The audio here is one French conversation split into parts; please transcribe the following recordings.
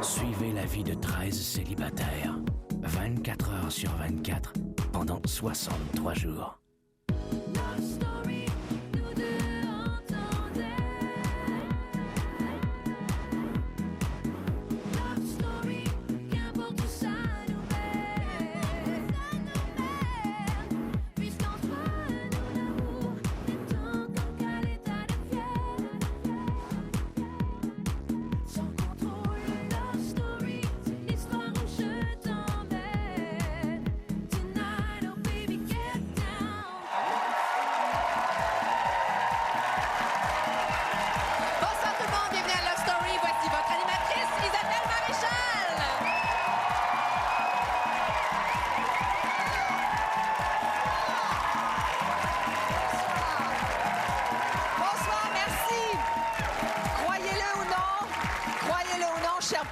Suivez la vie de 13 célibataires, 24 heures sur 24, pendant 63 jours.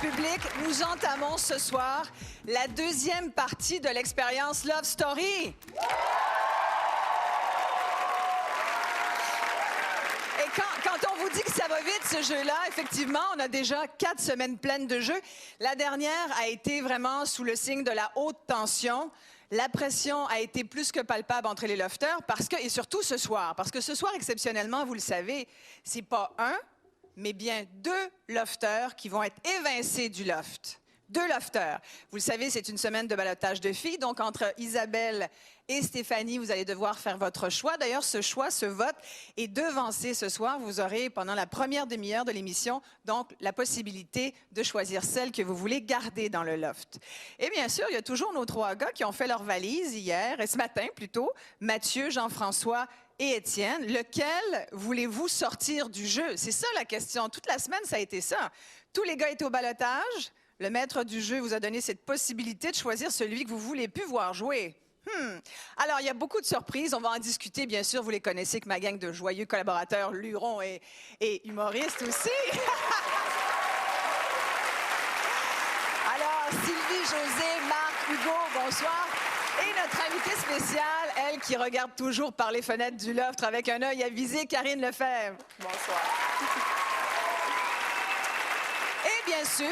Public, nous entamons ce soir la deuxième partie de l'expérience Love Story. Et quand on vous dit que ça va vite, ce jeu-là, effectivement, on a déjà 4 semaines pleines de jeu. La dernière a été vraiment sous le signe de la haute tension. La pression a été plus que palpable entre les lofters et surtout ce soir. Parce que ce soir, exceptionnellement, vous le savez, c'est pas un, mais bien 2 lofters qui vont être évincés du loft. 2 lofters. Vous le savez, c'est une semaine de ballottage de filles. Donc, entre Isabelle et Stéphanie, vous allez devoir faire votre choix. D'ailleurs, ce choix, ce vote est devancé ce soir. Vous aurez, pendant la première demi-heure de l'émission, donc, la possibilité de choisir celle que vous voulez garder dans le loft. Et bien sûr, il y a toujours nos 3 gars qui ont fait leur valise hier, et ce matin plutôt, Mathieu, Jean-François et Étienne. Lequel voulez-vous sortir du jeu? C'est ça la question. Toute la semaine, ça a été ça. Tous les gars étaient au ballottage. Le maître du jeu vous a donné cette possibilité de choisir celui que vous voulez plus voir jouer. Alors, il y a beaucoup de surprises. On va en discuter, bien sûr. Vous les connaissez, que ma gang de joyeux collaborateurs, lurons et humoristes aussi. Alors, Sylvie, José, Marc, Hugo, bonsoir. Et notre invitée spéciale, elle qui regarde toujours par les fenêtres du loft avec un œil avisé, Karine Lefebvre. Bonsoir. Et bien sûr,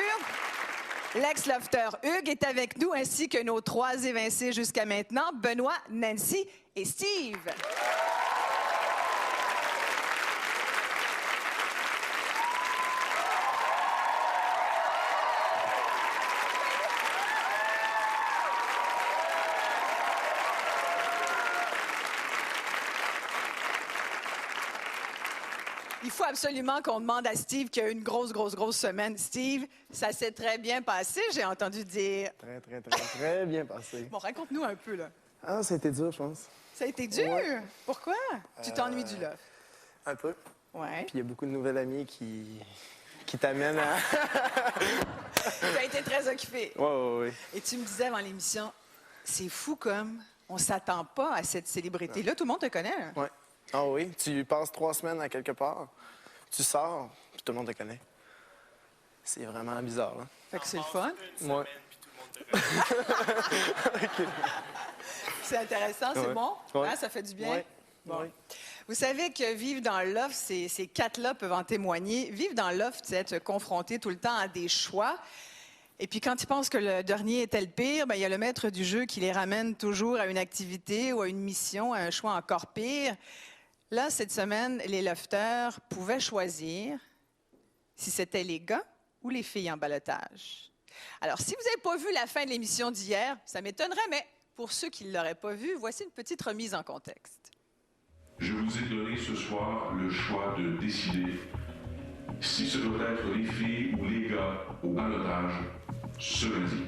l'ex-lofter Hugues est avec nous, ainsi que nos 3 évincés jusqu'à maintenant, Benoît, Nancy et Steve. Il faut absolument qu'on demande à Steve qui a eu une grosse semaine. Steve, ça s'est très bien passé, j'ai entendu dire. Très bien passé. Bon, raconte-nous un peu, là. Ah, ça a été dur, je pense. Ça a été dur? Ouais. Pourquoi? Tu t'ennuies du loft? Un peu. Ouais. Puis il y a beaucoup de nouvelles amies qui t'amènent à... Tu as été très occupé. Oui. Et tu me disais avant l'émission, c'est fou comme on s'attend pas à cette célébrité-là. Tout le monde te connaît. Hein? Oui. Ah oui, tu passes 3 semaines à quelque part, tu sors, puis tout le monde te connaît. C'est vraiment bizarre, là. Fait que c'est le fun. Ouais. Okay. C'est intéressant, c'est bon? Ouais. Hein, ça fait du bien? Ouais. Bon. Ouais. Vous savez que vivre dans le loft, ces 4-là peuvent en témoigner. Vivre dans le loft, c'est être confronté tout le temps à des choix. Et puis quand ils pensent que le dernier était le pire, bien, il y a le maître du jeu qui les ramène toujours à une activité ou à une mission, à un choix encore pire. Là, cette semaine, les lofters pouvaient choisir si c'était les gars ou les filles en ballottage. Alors, si vous n'avez pas vu la fin de l'émission d'hier, ça m'étonnerait, mais pour ceux qui ne l'auraient pas vu, voici une petite remise en contexte. Je vous ai donné ce soir le choix de décider si ce doit être les filles ou les gars au ballottage ce lundi.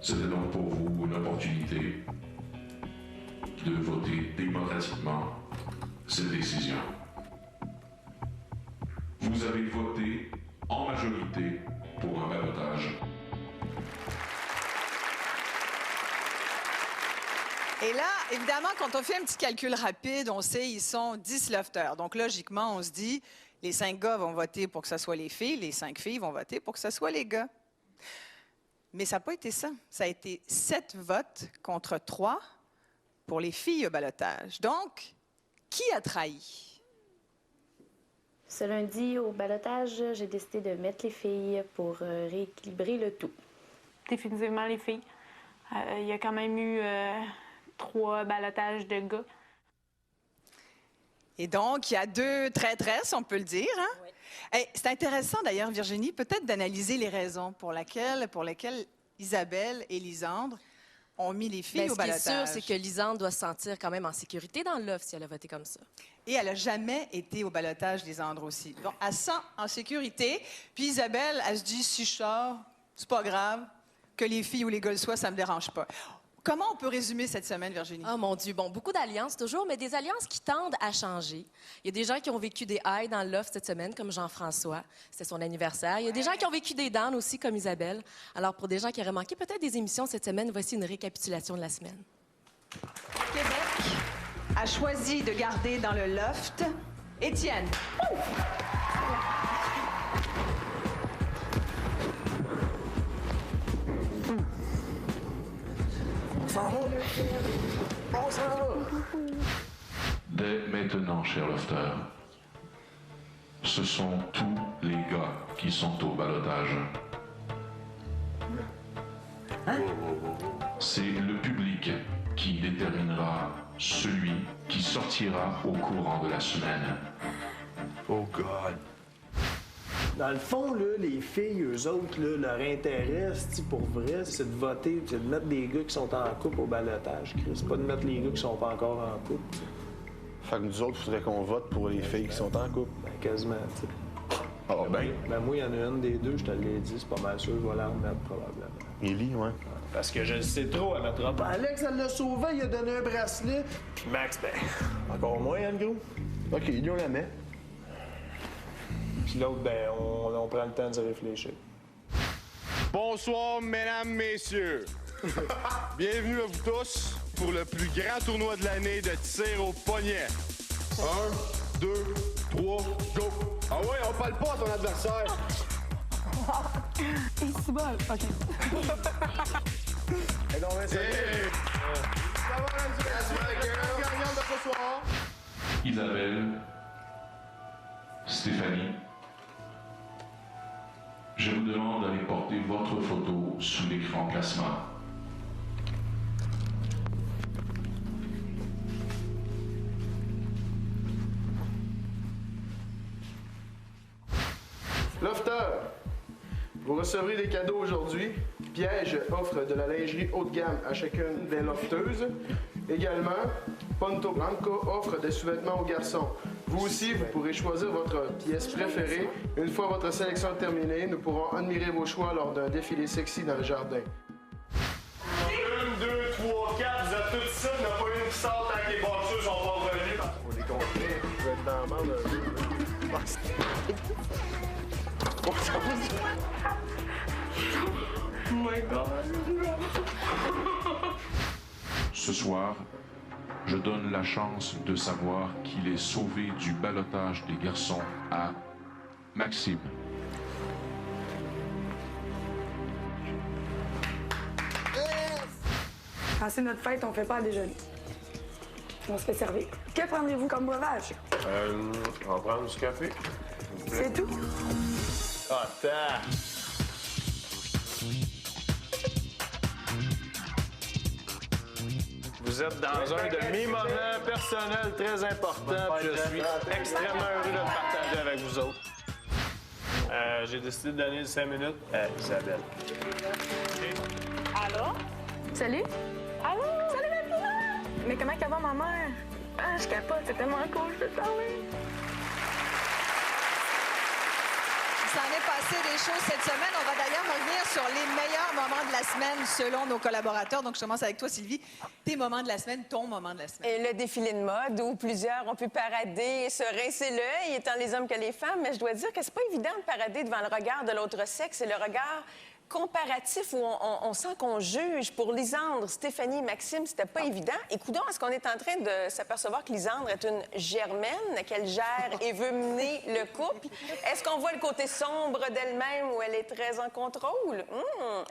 C'était donc pour vous une opportunité de voter démocratiquement cette décision. Vous avez voté en majorité pour un ballottage. Et là, évidemment, quand on fait un petit calcul rapide, on sait ils sont 10 lofters. Donc, logiquement, on se dit, les 5 gars vont voter pour que ce soit les filles, les 5 filles vont voter pour que ce soit les gars. Mais ça n'a pas été ça. Ça a été 7 votes contre 3 pour les filles au ballottage. Donc, qui a trahi? Ce lundi, au ballottage, j'ai décidé de mettre les filles pour rééquilibrer le tout. Définitivement les filles. Il y a quand même eu 3 ballotages de gars. Et donc, il y a 2 traîtresses, on peut le dire. Hein? Oui. Hey, c'est intéressant, d'ailleurs, Virginie, peut-être d'analyser les raisons pour lesquelles Isabelle et Lisandre ont mis les filles au ballottage. Ce qui est sûr, c'est que Lisandre doit se sentir quand même en sécurité dans l'offre si elle a voté comme ça. Et elle n'a jamais été au ballottage, Lisandre aussi. Bon, elle se sent en sécurité. Puis Isabelle, elle se dit, si je sors, c'est pas grave. Que les filles ou les gars le soient, ça me dérange pas. Comment on peut résumer cette semaine, Virginie? Oh mon Dieu, bon, beaucoup d'alliances toujours, mais des alliances qui tendent à changer. Il y a des gens qui ont vécu des highs dans l'offre cette semaine, comme Jean-François. C'était son anniversaire. Il y a des gens qui ont vécu des downs aussi, comme Isabelle. Alors, pour des gens qui auraient manqué peut-être des émissions cette semaine, voici une récapitulation de la semaine. Québec a choisi de garder dans le loft Étienne. Dès maintenant, chers lofters, ce sont tous les gars qui sont au ballottage. C'est le public qui déterminera celui qui sortira au courant de la semaine. Oh God! Dans le fond, là, les filles, eux autres, là, leur intérêt, pour vrai, c'est de voter, c'est de mettre des gars qui sont en couple au ballottage, Chris. Pas de mettre les gars qui sont pas encore en couple. Fait que nous autres, il faudrait qu'on vote pour les filles qui sont en couple. Ben, quasiment, tu sais. Ah, ben. Ben, moi, il y en a une des deux, je te l'ai dit, c'est pas mal sûr, je vais la remettre probablement. Élie, ouais. Parce que je le sais trop, elle mettra pas. Alex, elle l'a sauvé, il a donné un bracelet. Puis Max, ben, encore moins, hein, le gros. OK, Élie, on la met. Puis l'autre, ben, on prend le temps de se réfléchir. Bonsoir, mesdames, messieurs. Bienvenue à vous tous pour le plus grand tournoi de l'année de tir au poignet. 1, 2, 3, go! Ah ouais, on parle pas à ton adversaire. Et c'est bon, OK. Et donc, ça va, la gagnante de ce soir. Isabelle, Stéphanie, je vous demande d'aller porter votre photo sous l'écran classement. Lofter, vous recevrez des cadeaux aujourd'hui. Piège offre de la lingerie haut de gamme à chacune des lofteuses. Également, Ponto Blanco offre des sous-vêtements aux garçons. Vous aussi, vous pourrez choisir votre pièce préférée. Une fois votre sélection terminée, nous pourrons admirer vos choix lors d'un défilé sexy dans le jardin. 1, 2, 3, 4, vous êtes tous ici, il n'y en a pas une qui sort tant que les boxeurs sont pas revenus. On est confiés. Je vais être dans la merde. Oh my God. Ce soir, je donne la chance de savoir qu'il est sauvé du ballottage des garçons à Maxime. Quand c'est notre fête, on fait pas à déjeuner. On se fait servir. Que prendrez-vous comme breuvage? On va prendre du café. C'est tout? Attends! Vous êtes dans un de mes moments personnels très importants. Je suis extrêmement heureux de le partager avec vous autres. J'ai décidé de donner les 5 minutes à Isabelle. Allô? Salut? Allô? Salut, ma fille! Mais comment qu'elle va, ma mère? Ah, je capote, c'est tellement cool, je peux te parler. Il s'en est passé des choses cette semaine. On va d'ailleurs revenir sur les meilleurs moments de la semaine selon nos collaborateurs. Donc, je commence avec toi, Sylvie. Tes moments de la semaine, ton moment de la semaine. Et le défilé de mode où plusieurs ont pu parader et se rincer l'œil, étant les hommes que les femmes. Mais je dois dire que c'est pas évident de parader devant le regard de l'autre sexe et le regard comparatif où on sent qu'on juge. Pour Lisandre, Stéphanie et Maxime, c'était pas évident. Et coudonc, est-ce qu'on est en train de s'apercevoir que Lisandre est une germaine, qu'elle gère et veut mener le couple? Est-ce qu'on voit le côté sombre d'elle-même où elle est très en contrôle?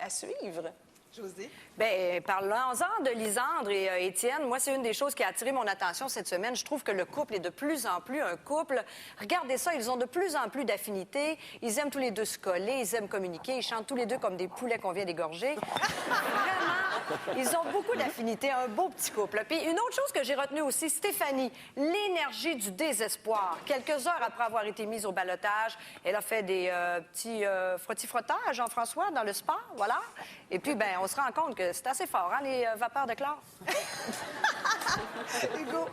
À suivre. Josée? Bien, parlons-en de Lisandre et Étienne. Moi, c'est une des choses qui a attiré mon attention cette semaine. Je trouve que le couple est de plus en plus un couple. Regardez ça, ils ont de plus en plus d'affinités. Ils aiment tous les deux se coller, ils aiment communiquer, ils chantent tous les deux comme des poulets qu'on vient d'égorger. Vraiment, ils ont beaucoup d'affinités, un beau petit couple. Puis une autre chose que j'ai retenue aussi, Stéphanie, l'énergie du désespoir. Quelques heures après avoir été mise au ballottage, elle a fait des petits frotti-frottages, Jean-François, dans le spa, voilà. Et puis, ben, on se rend compte que c'est assez fort, hein, les vapeurs de chlore. Hugo?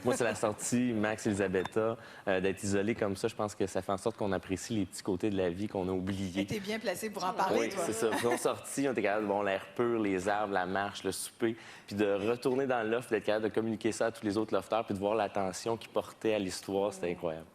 Moi, c'est la sortie Max Elisabetta. D'être isolé comme ça, je pense que ça fait en sorte qu'on apprécie les petits côtés de la vie qu'on a oubliés. T'es bien placé pour en parler, oui, toi. c'est ça. Puis on sortit, on était capable de voir l'air pur, les arbres, la marche, le souper, puis de retourner dans le loft, d'être capable de communiquer ça à tous les autres lofters, puis de voir l'attention qu'ils portaient à l'histoire, c'était incroyable.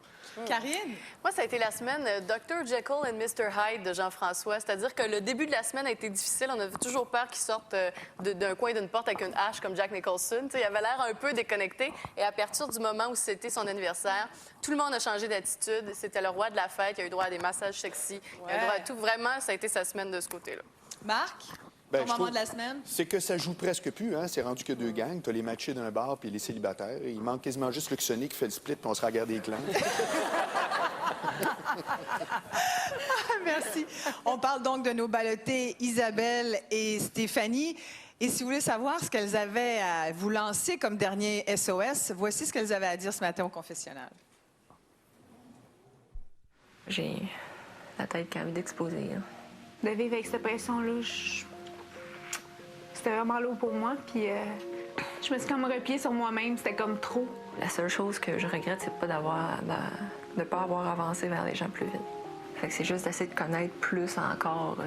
Karine? Moi, ça a été la semaine Dr. Jekyll and Mr. Hyde de Jean-François. C'est-à-dire que le début de la semaine a été difficile. On avait toujours peur qu'il sorte d'un coin d'une porte avec une hache comme Jack Nicholson. T'sais, il avait l'air un peu déconnecté. Et à partir du moment où c'était son anniversaire, tout le monde a changé d'attitude. C'était le roi de la fête. Il a eu droit à des massages sexy. Il a eu droit à tout. Vraiment, ça a été sa semaine de ce côté-là. Marc? Ben, Ton moment de la semaine? C'est que ça joue presque plus, hein? C'est rendu que deux gangs. T'as les matchés d'un bar puis les célibataires. Il manque quasiment juste Luc Sonny qui fait le split puis on se regarde les clans. Merci. On parle donc de nos ballottées Isabelle et Stéphanie. Et si vous voulez savoir ce qu'elles avaient à vous lancer comme dernier SOS, voici ce qu'elles avaient à dire ce matin au confessionnal. J'ai la tête qui a envie d'exploser. Hein. De vivre avec cette pression-là, c'était vraiment lourd pour moi. Puis je me suis comme repliée sur moi-même. C'était comme trop. La seule chose que je regrette, c'est pas de ne pas avoir avancé vers les gens plus vite. Fait que c'est juste d'essayer de connaître plus encore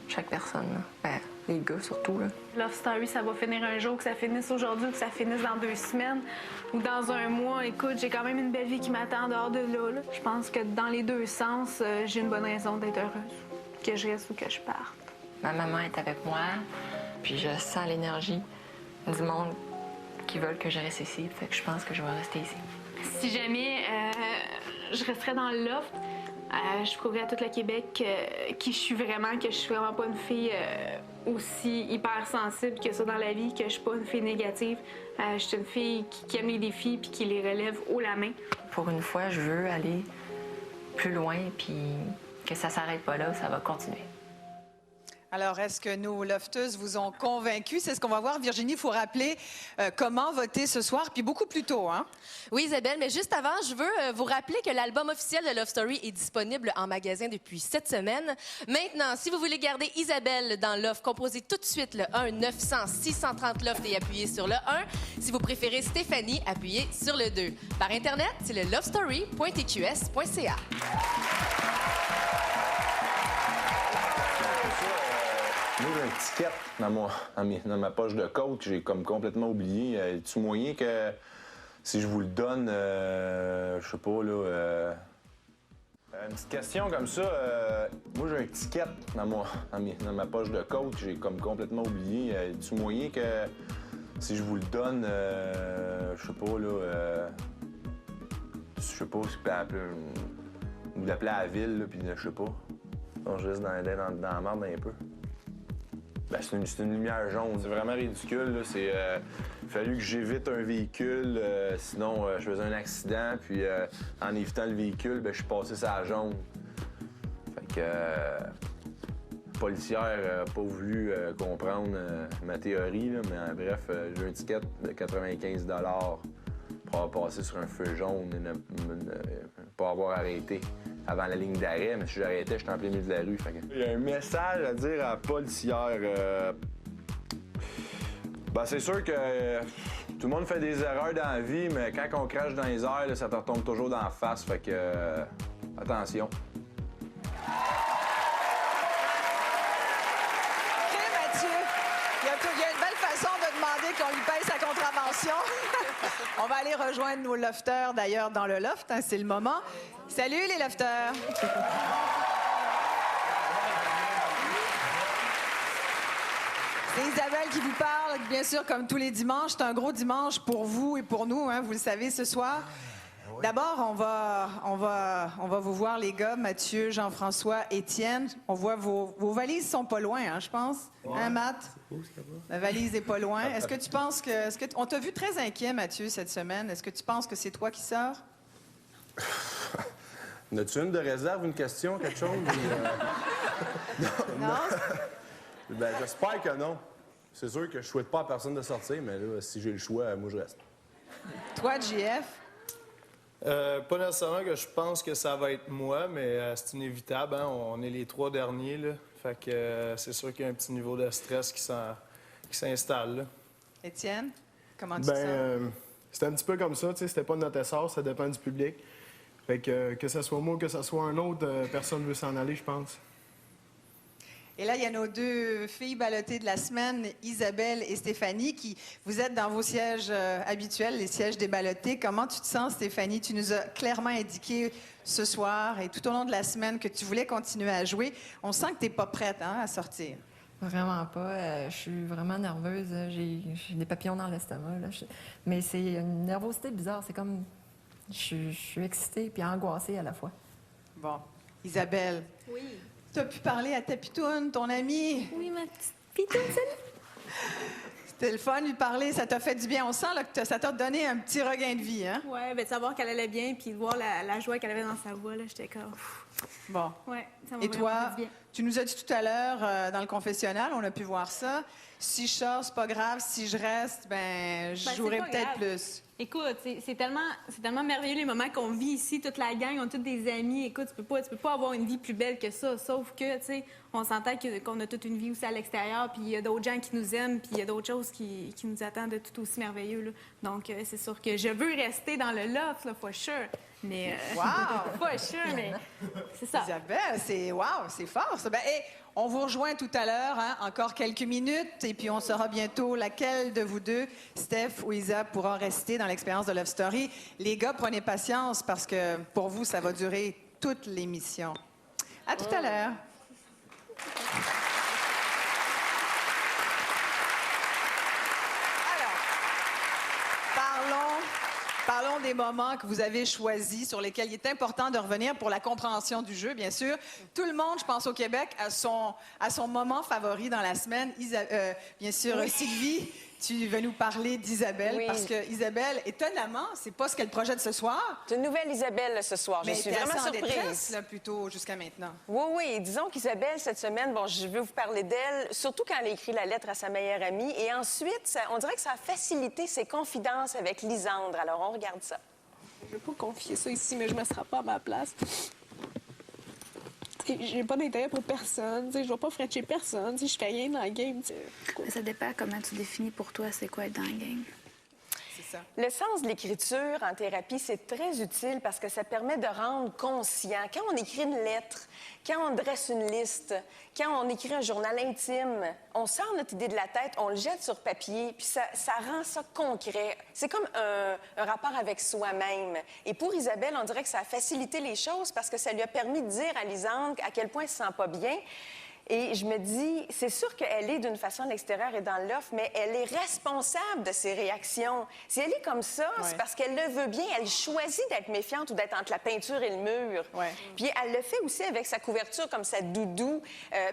chaque personne. Ben, les gars surtout. Là. Love Story, ça va finir un jour, que ça finisse aujourd'hui, que ça finisse dans 2 semaines ou dans un mois. Écoute, j'ai quand même une belle vie qui m'attend en dehors de là. Je pense que dans les deux sens, j'ai une bonne raison d'être heureuse. Que je reste ou que je parte. Ma maman est avec moi, puis je sens l'énergie du monde qui veulent que je reste ici. Fait que je pense que je vais rester ici. Si jamais je resterais dans le loft, je prouverais à tout le Québec qui je suis vraiment, que je suis vraiment pas une fille aussi hypersensible que ça dans la vie, que je suis pas une fille négative. Je suis une fille qui aime les défis puis qui les relève haut la main. Pour une fois, je veux aller plus loin, puis que ça s'arrête pas là, ça va continuer. Alors, est-ce que nos lofteuses vous ont convaincus? C'est ce qu'on va voir. Virginie, il faut rappeler comment voter ce soir, puis beaucoup plus tôt, hein? Oui, Isabelle, mais juste avant, je veux vous rappeler que l'album officiel de Love Story est disponible en magasin depuis 7 semaines. Maintenant, si vous voulez garder Isabelle dans l'offre, composez tout de suite le 1-900-630 Loft et appuyez sur le 1. Si vous préférez Stéphanie, appuyez sur le 2. Par Internet, c'est le lovestory.tqs.ca. Moi, j'ai un ticket dans ma poche de coke, j'ai comme complètement oublié. Est-il moyen que si je vous le donne, je sais pas, là... une petite question comme ça. Moi, j'ai un ticket dans ma poche de coke, j'ai comme complètement oublié. Est-il moyen que si je vous le donne, je sais pas, là... je sais pas, vous l'appelez à la ville, là, puis je sais pas. Donc, je risque dans la merde un peu. Ben, c'est une lumière jaune. C'est vraiment ridicule. Là. Il a fallu que j'évite un véhicule, sinon je faisais un accident. Puis en évitant le véhicule, ben, je suis passé sur la jaune. Fait que la policière n'a pas voulu comprendre ma théorie. Là, mais bref, j'ai un ticket de 95 $ pour avoir passé sur un feu jaune et ne pas avoir arrêté avant la ligne d'arrêt, mais si j'arrêtais, j'étais en plein milieu de la rue. Fait que... Il y a un message à dire à la policière. Ben, c'est sûr que tout le monde fait des erreurs dans la vie, mais quand on crache dans les airs, là, ça te retombe toujours dans la face. Fait que attention. OK, Mathieu. Il y a une belle façon de demander qu'on lui paye sa contravention. On va aller rejoindre nos lofters, d'ailleurs, dans le loft. Hein, c'est le moment. Salut, les lofters! C'est Isabelle qui vous parle, bien sûr, comme tous les dimanches. C'est un gros dimanche pour vous et pour nous, hein, vous le savez, ce soir. D'abord, on va vous voir, les gars, Mathieu, Jean-François, Étienne. On voit vos valises sont pas loin, hein, je pense. Ouais. Hein, Matt? C'est beau, c'est beau. La valise est pas loin. Est-ce que tu penses que... on t'a vu très inquiet, Mathieu, cette semaine. Est-ce que tu penses que c'est toi qui sors? N'as-tu une de réserve, une question, quelque chose? Non? Ben, j'espère que non. C'est sûr que je souhaite pas à personne de sortir, mais là, si j'ai le choix, moi, je reste. Toi, JF? Pas nécessairement que je pense que ça va être moi, mais c'est inévitable. Hein? On est les 3 derniers, là. Fait que c'est sûr qu'il y a un petit niveau de stress qui s'installe, là. Étienne, comment tu te sens? C'était un petit peu comme ça, tu sais, c'était pas notre essor, ça dépend du public. Fait que ce soit moi ou que ce soit un autre, personne ne veut s'en aller, je pense. Et là, il y a nos 2 filles ballottées de la semaine, Isabelle et Stéphanie, qui vous êtes dans vos sièges habituels, les sièges des ballottés. Comment tu te sens, Stéphanie? Tu nous as clairement indiqué ce soir et tout au long de la semaine que tu voulais continuer à jouer. On sent que tu n'es pas prête, hein, à sortir. Vraiment pas. Je suis vraiment nerveuse. J'ai des papillons dans l'estomac. Là. Mais c'est une nervosité bizarre. C'est comme... Je suis excitée puis angoissée à la fois. Bon. Isabelle. Oui. Tu as pu parler à ta pitoune, ton amie. Oui, ma petite pitoune, salut! C'était le fun de lui parler. Ça t'a fait du bien. On sent là, que ça t'a donné un petit regain de vie, hein? Oui, de savoir qu'elle allait bien puis de voir la joie qu'elle avait dans sa voix, là, j'étais comme... Bon. Ouais, ça m'a Et vraiment toi, fait du bien. tu nous as dit tout à l'heure dans le confessionnal, on a pu voir ça. Si je sors, c'est pas grave. Si je reste, ben je jouerai peut-être plus. Écoute, c'est tellement merveilleux les moments qu'on vit ici, toute la gang, on a tous des amis. Écoute, tu peux pas avoir une vie plus belle que ça, sauf que, tu sais, on s'entend qu'on a toute une vie aussi à l'extérieur, puis il y a d'autres gens qui nous aiment, puis il y a d'autres choses qui nous attendent de tout aussi merveilleux, là. Donc, c'est sûr que je veux rester dans le loft, là, for sure. Mais, Wow! for sure, mais c'est ça. Isabelle, c'est fort, ça. Ben, on vous rejoint tout à l'heure, hein, encore quelques minutes, et puis on saura bientôt laquelle de vous deux, Steph ou Isa, pourra rester dans l'expérience de Love Story. Les gars, prenez patience, parce que pour vous, ça va durer toute l'émission. À tout à l'heure. Parlons des moments que vous avez choisis, sur lesquels il est important de revenir pour la compréhension du jeu, bien sûr. Tout le monde, je pense, au Québec, a son moment favori dans la semaine. Bien sûr, oui. Sylvie, tu veux nous parler d'Isabelle, oui. Parce que Isabelle, étonnamment, c'est pas ce qu'elle projette ce soir. C'est une nouvelle Isabelle ce soir. Mais je suis vraiment surprise. Détresse, là, plutôt, jusqu'à maintenant. Oui. Disons qu'Isabelle, cette semaine, bon, je veux vous parler d'elle, surtout quand elle a écrit la lettre à sa meilleure amie. Et ensuite, on dirait que ça a facilité ses confidences avec Lisandre. Alors, on regarde ça. Je veux pas confier ça ici, mais je me serai pas à ma place. J'ai pas d'intérêt pour personne. Je vais pas fretcher personne. Je fais rien dans la game. Mais ça dépend comment tu définis pour toi c'est quoi être dans la game. Ça. Le sens de l'écriture en thérapie, c'est très utile parce que ça permet de rendre conscient. Quand on écrit une lettre, quand on dresse une liste, quand on écrit un journal intime, on sort notre idée de la tête, on le jette sur papier, puis ça rend ça concret. C'est comme un rapport avec soi-même. Et pour Isabelle, on dirait que ça a facilité les choses parce que ça lui a permis de dire à Lisandre à quel point elle se sent pas bien. Et je me dis, c'est sûr qu'elle est d'une façon à l'extérieur et dans l'offre, mais elle est responsable de ses réactions. Si elle est comme ça, c'est parce qu'elle le veut bien. Elle choisit d'être méfiante ou d'être entre la peinture et le mur. Ouais. Puis elle le fait aussi avec sa couverture, comme sa doudou,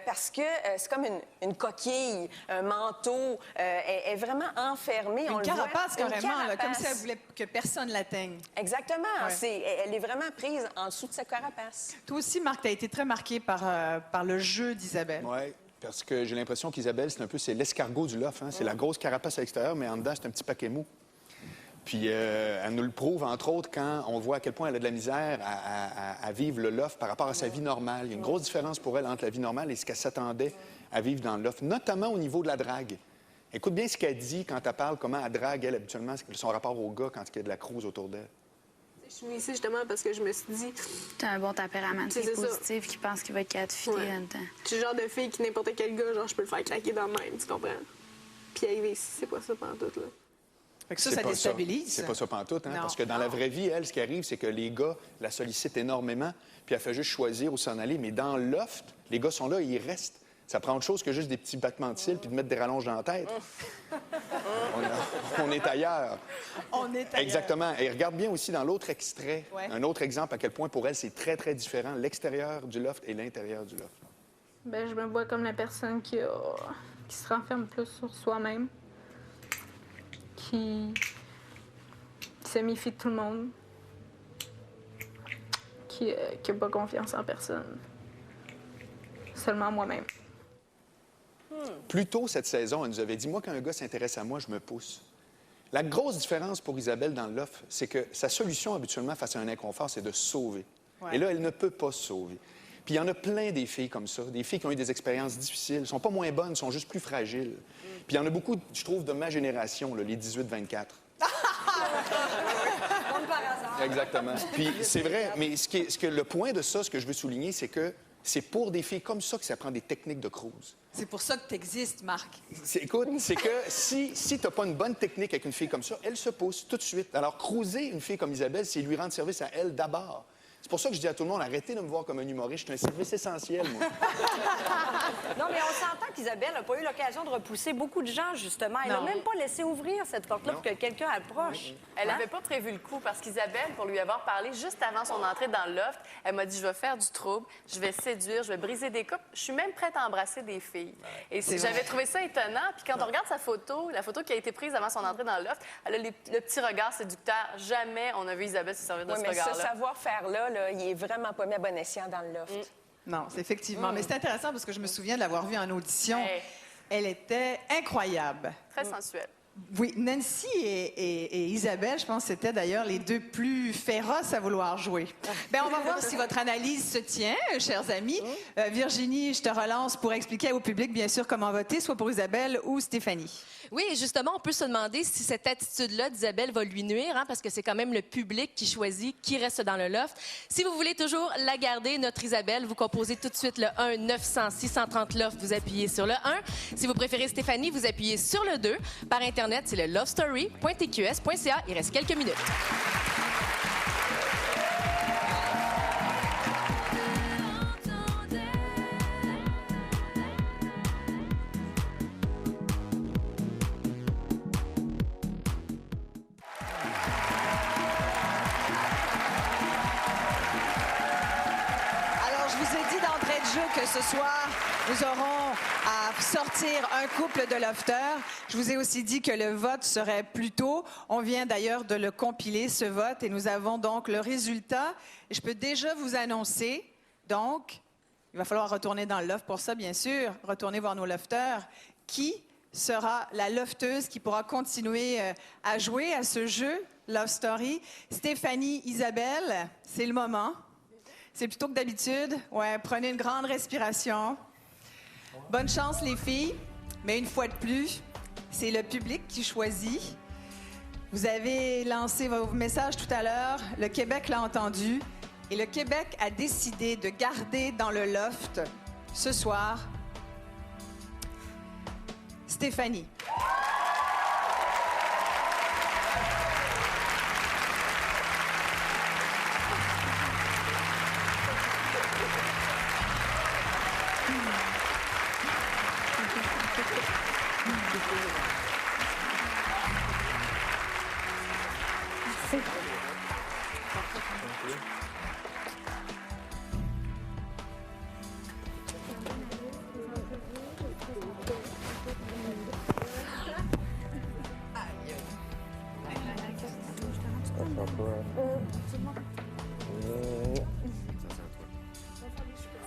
parce que c'est comme une coquille, un manteau. Elle est vraiment enfermée. Une carapace, carrément, là, comme si elle voulait que personne l'atteigne. Exactement. Ouais. Elle est vraiment prise en dessous de sa carapace. Toi aussi, Marc, tu as été très marqué par le jeu d'Isabelle. Oui, parce que j'ai l'impression qu'Isabelle, c'est l'escargot du loft. Hein? C'est la grosse carapace à l'extérieur, mais en dedans, c'est un petit paquet mou. Puis elle nous le prouve, entre autres, quand on voit à quel point elle a de la misère à vivre le loft par rapport à sa vie normale. Il y a une grosse différence pour elle entre la vie normale et ce qu'elle s'attendait à vivre dans le loft, notamment au niveau de la drague. Écoute bien ce qu'elle dit quand elle parle, comment elle drague, elle, habituellement, son rapport au gars quand il y a de la crouse autour d'elle. Je suis venue ici justement parce que je me suis dit... T'as un bon tempérament, tu es positif, qui pense qu'il va être gratifié en même temps. Je suis le genre de fille qui, n'importe quel gars, genre, je peux le faire claquer dans le même, tu comprends? Puis arriver ici, c'est pas ça pantoute, là. Fait que ça déstabilise. C'est pas ça pantoute, hein? Parce que dans la vraie vie, elle, ce qui arrive, c'est que les gars la sollicitent énormément, puis elle fait juste choisir où s'en aller. Mais dans le loft, les gars sont là et ils restent. Ça prend autre chose que juste des petits battements de cils puis de mettre des rallonges dans la tête. On est ailleurs. On est ailleurs. Exactement. Et regarde bien aussi dans l'autre extrait, Ouais. un autre exemple à quel point pour elle, c'est très, très différent, l'extérieur du loft et l'intérieur du loft. Ben, je me vois comme la personne qui se renferme plus sur soi-même, qui se méfie de tout le monde, qui n'a pas confiance en personne, seulement moi-même. Plus tôt cette saison, elle nous avait dit, moi, quand un gars s'intéresse à moi, je me pousse. La grosse différence pour Isabelle dans le loft, c'est que sa solution habituellement face à un inconfort, c'est de se sauver. Ouais. Et là, elle ne peut pas se sauver. Puis il y en a plein des filles comme ça, des filles qui ont eu des expériences difficiles, ne sont pas moins bonnes, sont juste plus fragiles. Puis il y en a beaucoup, je trouve, de ma génération, là, les 18-24. Exactement. Puis c'est vrai, mais le point de ça, ce que je veux souligner, c'est que c'est pour des filles comme ça que ça prend des techniques de cruise. C'est pour ça que tu existes, Marc. Écoute, c'est que si tu n'as pas une bonne technique avec une fille comme ça, elle se pousse tout de suite. Alors, cruiser une fille comme Isabelle, c'est lui rendre service à elle d'abord. C'est pour ça que je dis à tout le monde, arrêtez de me voir comme un humoriste. Je suis un service essentiel, moi. Non, mais on s'entend qu'Isabelle n'a pas eu l'occasion de repousser beaucoup de gens, justement. Elle n'a Non. même pas laissé ouvrir cette porte-là pour que quelqu'un approche. Elle Hein? n'avait pas prévu le coup parce qu'Isabelle, pour lui avoir parlé juste avant son entrée dans le loft, elle m'a dit, je vais faire du trouble, je vais séduire, je vais briser des couples. Je suis même prête à embrasser des filles. Et C'est j'avais vrai. trouvé ça étonnant. Puis quand on regarde sa photo, la photo qui a été prise avant son entrée dans le loft, elle a le petit regard séducteur. Jamais on a vu Isabelle se servir de Oui, ce mais ce regard-là. savoir-faire-là, il est vraiment pas mis à bon escient dans le loft. Non, c'est effectivement. Mais c'est intéressant parce que je me souviens de l'avoir vue en audition. Hey. Elle était incroyable. Très sensuelle. Oui, Nancy et Isabelle, je pense que c'était d'ailleurs les deux plus féroces à vouloir jouer. Bien, on va voir si votre analyse se tient, chers amis. Virginie, je te relance pour expliquer au public, bien sûr, comment voter, soit pour Isabelle ou Stéphanie. Oui, et justement, on peut se demander si cette attitude-là d'Isabelle va lui nuire, hein, parce que c'est quand même le public qui choisit qui reste dans le loft. Si vous voulez toujours la garder, notre Isabelle, vous composez tout de suite le 1-900-630-LOFT, vous appuyez sur le 1. Si vous préférez Stéphanie, vous appuyez sur le 2. Par Internet, c'est le lovestory.tqs.ca. Il reste quelques minutes. Alors, je vous ai dit d'entrée de jeu que ce soir, nous aurons à sortir un couple de lofters. Je vous ai aussi dit que le vote serait plus tôt. On vient d'ailleurs de le compiler, ce vote, et nous avons donc le résultat. Et je peux déjà vous annoncer, donc, il va falloir retourner dans le loft pour ça, bien sûr, retourner voir nos lofters, qui sera la lofteuse qui pourra continuer à jouer à ce jeu, Love Story. Stéphanie, Isabelle, c'est le moment. C'est plutôt que d'habitude. Ouais, prenez une grande respiration. Bonne chance, les filles. Mais une fois de plus, c'est le public qui choisit. Vous avez lancé vos messages tout à l'heure. Le Québec l'a entendu. Et le Québec a décidé de garder dans le loft ce soir Stéphanie.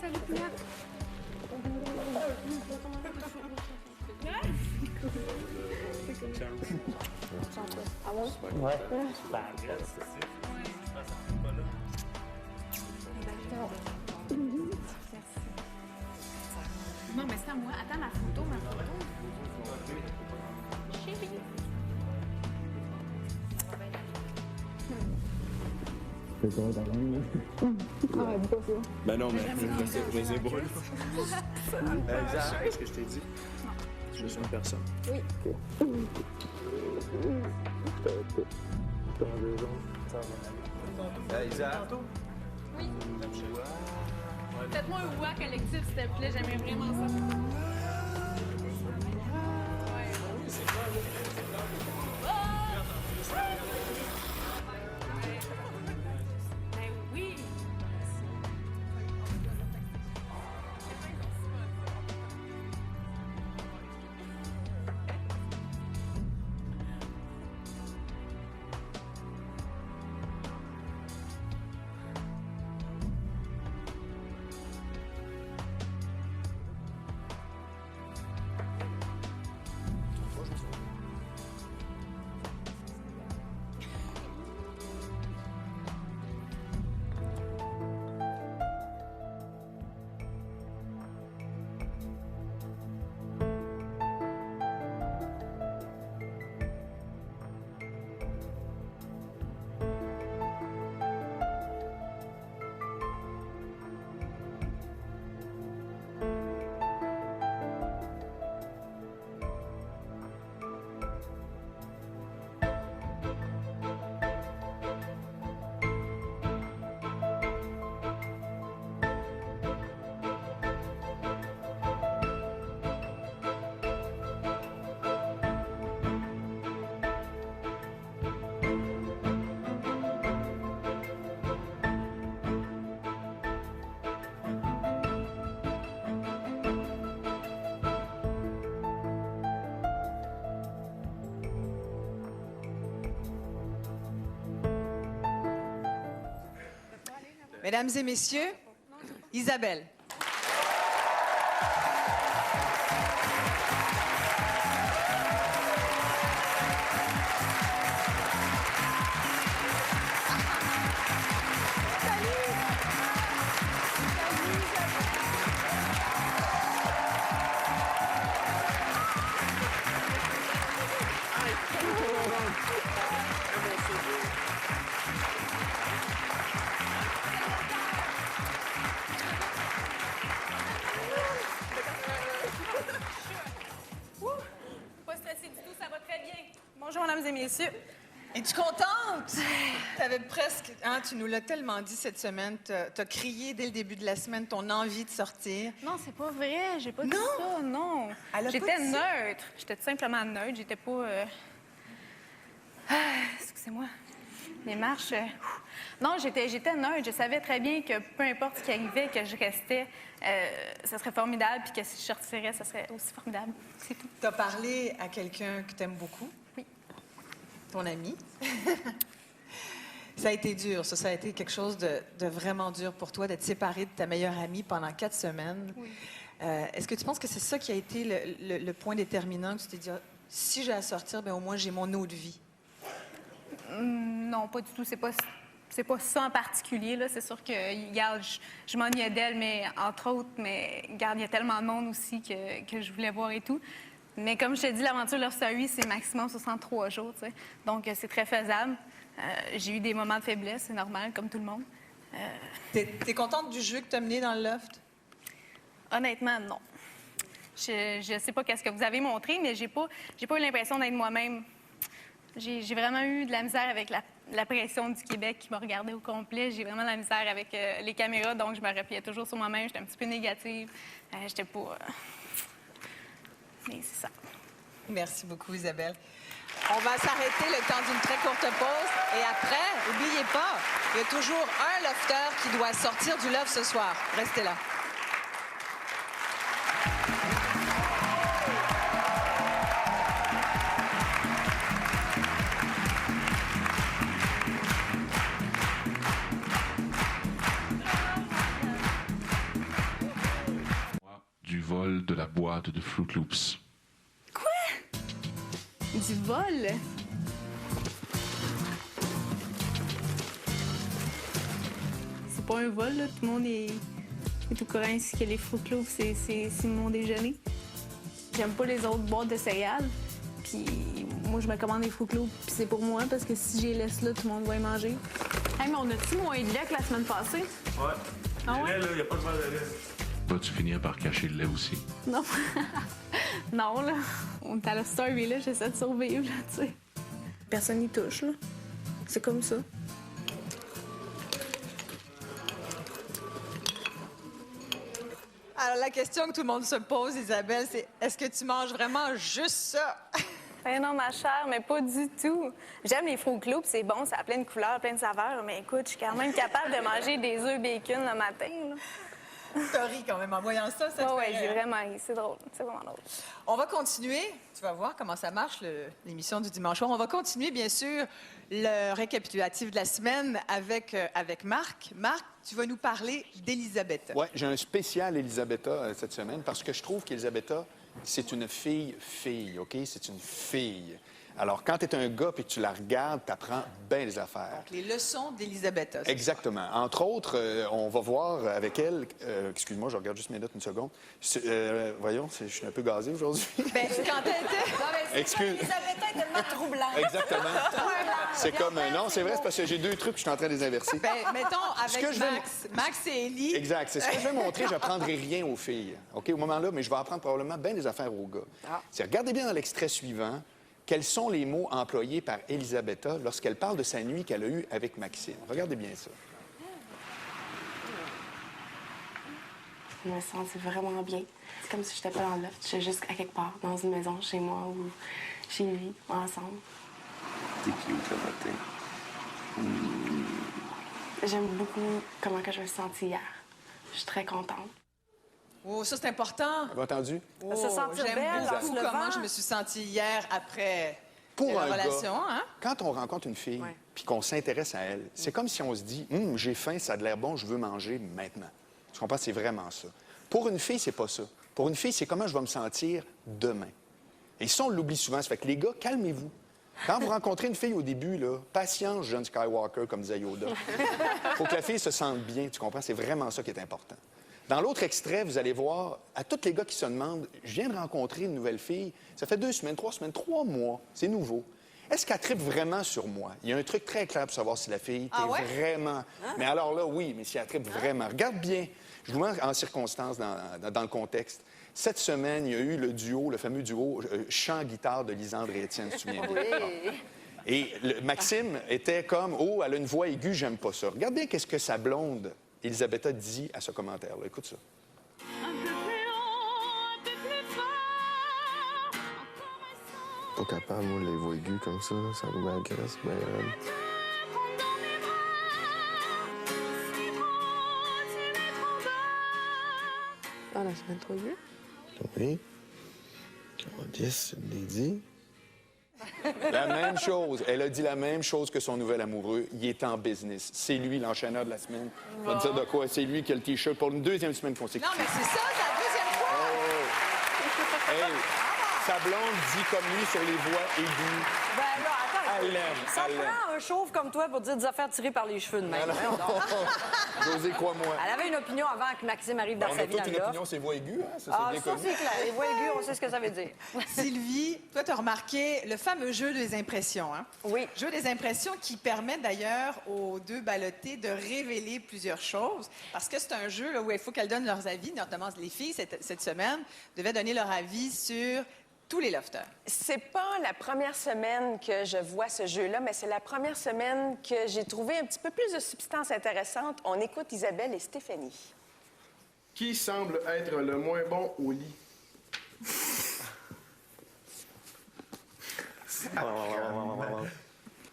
Salut, Pierre. Ouais. Non, mais c'est à moi. Attends, ma photo. Chérie. C'est toi, ta langue, Ah, dis pas ça. Ben non, mais je les ai brûlés. Exact. Qu'est-ce que je t'ai dit? Je suis une personne. Oui. OK. Hey, Isaac. Oui. Faites-moi un ouah collectif, s'il te plaît. J'aimerais vraiment ça. Ben oui! Mesdames et messieurs, Isabelle. Bonjour, mesdames et messieurs. Es-tu contente? T'avais presque... Hein, tu nous l'as tellement dit cette semaine. T'as crié dès le début de la semaine ton envie de sortir. Non, c'est pas vrai. J'ai pas dit ça, non. J'étais neutre. J'étais tout simplement neutre. J'étais pas... excusez-moi. Les marches... Non, j'étais neutre. Je savais très bien que peu importe ce qui arrivait, que je restais, ça serait formidable, puis que si je sortirais, ça serait aussi formidable. C'est tout. T'as parlé à quelqu'un que t'aimes beaucoup? Oui. Ton ami? Ça a été dur, ça a été quelque chose de vraiment dur pour toi, d'être séparée de ta meilleure amie pendant 4 semaines. Oui. Est-ce que tu penses que c'est ça qui a été le point déterminant, que tu t'es dit, ah, si j'ai à sortir, bien, au moins j'ai mon autre vie? Non, pas du tout. C'est pas ça en particulier, là. C'est sûr que, regarde, je m'ennuyais d'elle, mais entre autres, mais regarde, il y a tellement de monde aussi que je voulais voir et tout. Mais comme je t'ai dit, l'aventure Love Story, c'est maximum 63 jours, tu sais. Donc, c'est très faisable. J'ai eu des moments de faiblesse, c'est normal, comme tout le monde. T'es contente du jeu que t'as mené dans le loft? Honnêtement, non. Je sais pas qu'est-ce que vous avez montré, mais j'ai pas eu l'impression d'être moi-même. J'ai vraiment eu de la misère avec la pression du Québec qui m'a regardée au complet. J'ai vraiment de la misère avec les caméras, donc je me repliais toujours sur moi-même. J'étais un petit peu négative. J'étais pas... Mais c'est ça. Merci beaucoup, Isabelle. On va s'arrêter le temps d'une très courte pause. Et après, n'oubliez pas, il y a toujours un lofteur qui doit sortir du loft ce soir. Restez là. Du vol de la boîte de Fruit Loops. Quoi? Du vol? C'est pas un vol, là. Tout le monde est au courant ici que les Fruit Loops, c'est mon déjeuner. J'aime pas les autres boîtes de céréales. Puis moi, je me commande des Fruit Loops, puis c'est pour moi, parce que si je les laisse là, tout le monde va y manger. Hey, mais on a-tu moins de lait que la semaine passée? Ouais. Ah ouais? Le lait, là, il n'y a pas de verre de lait. Vas-tu finir par cacher le lait aussi? Non. Non, là. On est à la story, là. J'essaie de survivre, là, tu sais. Personne n'y touche, là. C'est comme ça. Alors, la question que tout le monde se pose, Isabelle, c'est est-ce que tu manges vraiment juste ça? Ben non, ma chère, mais pas du tout. J'aime les Fruit Loops, c'est bon, ça a plein de couleurs, plein de saveurs, mais écoute, je suis quand même capable de manger des œufs bacon le matin, là. T'as ri quand même en voyant ça, ça te Oui, fait j'ai rire. vraiment ri. C'est drôle. C'est vraiment drôle. On va continuer. Tu vas voir comment ça marche, l'émission du dimanche soir. On va continuer, bien sûr, le récapitulatif de la semaine avec Marc. Marc, tu vas nous parler d'Elisabetta. Oui, j'ai un spécial Elisabetta cette semaine parce que je trouve qu'Elisabetta, c'est une fille, OK? C'est une fille. Alors, quand tu es un gars et que tu la regardes, tu apprends bien les affaires. Donc, les leçons d'Elisabetta. Exactement. Entre autres, on va voir avec elle... excuse-moi, je regarde juste mes notes une seconde. Voyons, je suis un peu gazé aujourd'hui. Bien, quand elle était... Non, mais Excuse. Elisabetta est tellement troublante. Exactement. C'est comme... non, c'est vrai, c'est parce que j'ai deux trucs que je suis en train de les inverser. Ben, mettons Ce avec que je vais- Max et Élie. Exact. C'est ce que je vais montrer. Je n'apprendrai rien aux filles, OK, au moment-là, mais je vais apprendre probablement bien des affaires aux gars. C'est, regardez bien dans l'extrait suivant, quels sont les mots employés par Elisabetta lorsqu'elle parle de sa nuit qu'elle a eue avec Maxime. Regardez bien ça. Je me sentais vraiment bien. C'est comme si je n'étais pas dans le loft. J'étais juste à quelque part, dans une maison, chez moi ou chez lui, ensemble. T'es cute, le matin. J'aime beaucoup comment que je me suis sentie hier. Je suis très contente. Oh, ça, c'est important. Avez-vous entendu? Oh, Se sentir j'aime belle en beaucoup se levant. comment je me suis sentie hier après Pour la un relation. gars, Hein? quand on rencontre une fille puis qu'on s'intéresse à elle, c'est comme si on se dit j'ai faim, ça a de l'air bon, je veux manger maintenant. Tu comprends? C'est vraiment ça. Pour une fille, c'est pas ça. Pour une fille, c'est comment je vais me sentir demain. Et ça, on l'oublie souvent. Ça fait que les gars, calmez-vous. Quand vous rencontrez une fille au début, là, patience, jeune Skywalker, comme disait Yoda. Faut que la fille se sente bien, tu comprends? C'est vraiment ça qui est important. Dans l'autre extrait, vous allez voir, à tous les gars qui se demandent, je viens de rencontrer une nouvelle fille, ça fait 2 semaines, 3 semaines, 3 mois, c'est nouveau. Est-ce qu'elle tripe vraiment sur moi? Il y a un truc très clair pour savoir si la fille est vraiment... Mais alors là, oui, mais si elle tripe vraiment. Regarde bien, je vous mets en circonstance dans le contexte. Cette semaine, il y a eu le duo, le fameux duo chant-guitare de Lisandre et Étienne, si tu te souviens bien. Et Maxime était comme, oh, elle a une voix aiguë, j'aime pas ça. Regarde bien qu'est-ce que sa blonde, Elisabetta, dit à ce commentaire-là. Écoute ça. Pas capable, moi, les voix aiguës comme ça m'agresse bien. Ah, la semaine trop vieux? Oui. Comment dire, je l'ai dit. La même chose. Elle a dit la même chose que son nouvel amoureux. Il est en business. C'est lui l'enchaîneur de la semaine. On va te dire de quoi? C'est lui qui a le T-shirt pour une 2e semaine consécutive. Non, mais c'est ça, c'est la deuxième fois. Hey, sa blonde dit comme lui sur les voix aiguës. Ben là, attends. Elle l'aime, Ça elle l'aime. prend un chauve comme toi pour dire des affaires tirées par les cheveux de même. Voyons donc. José, crois-moi. Elle avait une opinion avant que Maxime arrive dans On sa a vie dans toute le une loft. opinion, c'est voix aiguës, hein? Ça, Ah, c'est bien ça, connu. c'est clair. Les voix aiguës, on sait ce que ça veut dire. Sylvie, toi, tu as remarqué le fameux jeu des impressions. Hein? Oui. Jeu des impressions qui permet d'ailleurs aux deux ballottés de révéler plusieurs choses. Parce que c'est un jeu là, où il faut qu'elles donnent leurs avis, notamment les filles, cette semaine, devaient donner leur avis sur tous les lofters. C'est pas la première semaine que je vois ce jeu-là, mais c'est la première semaine que j'ai trouvé un petit peu plus de substance intéressante. On écoute Isabelle et Stéphanie. Qui semble être le moins bon au lit?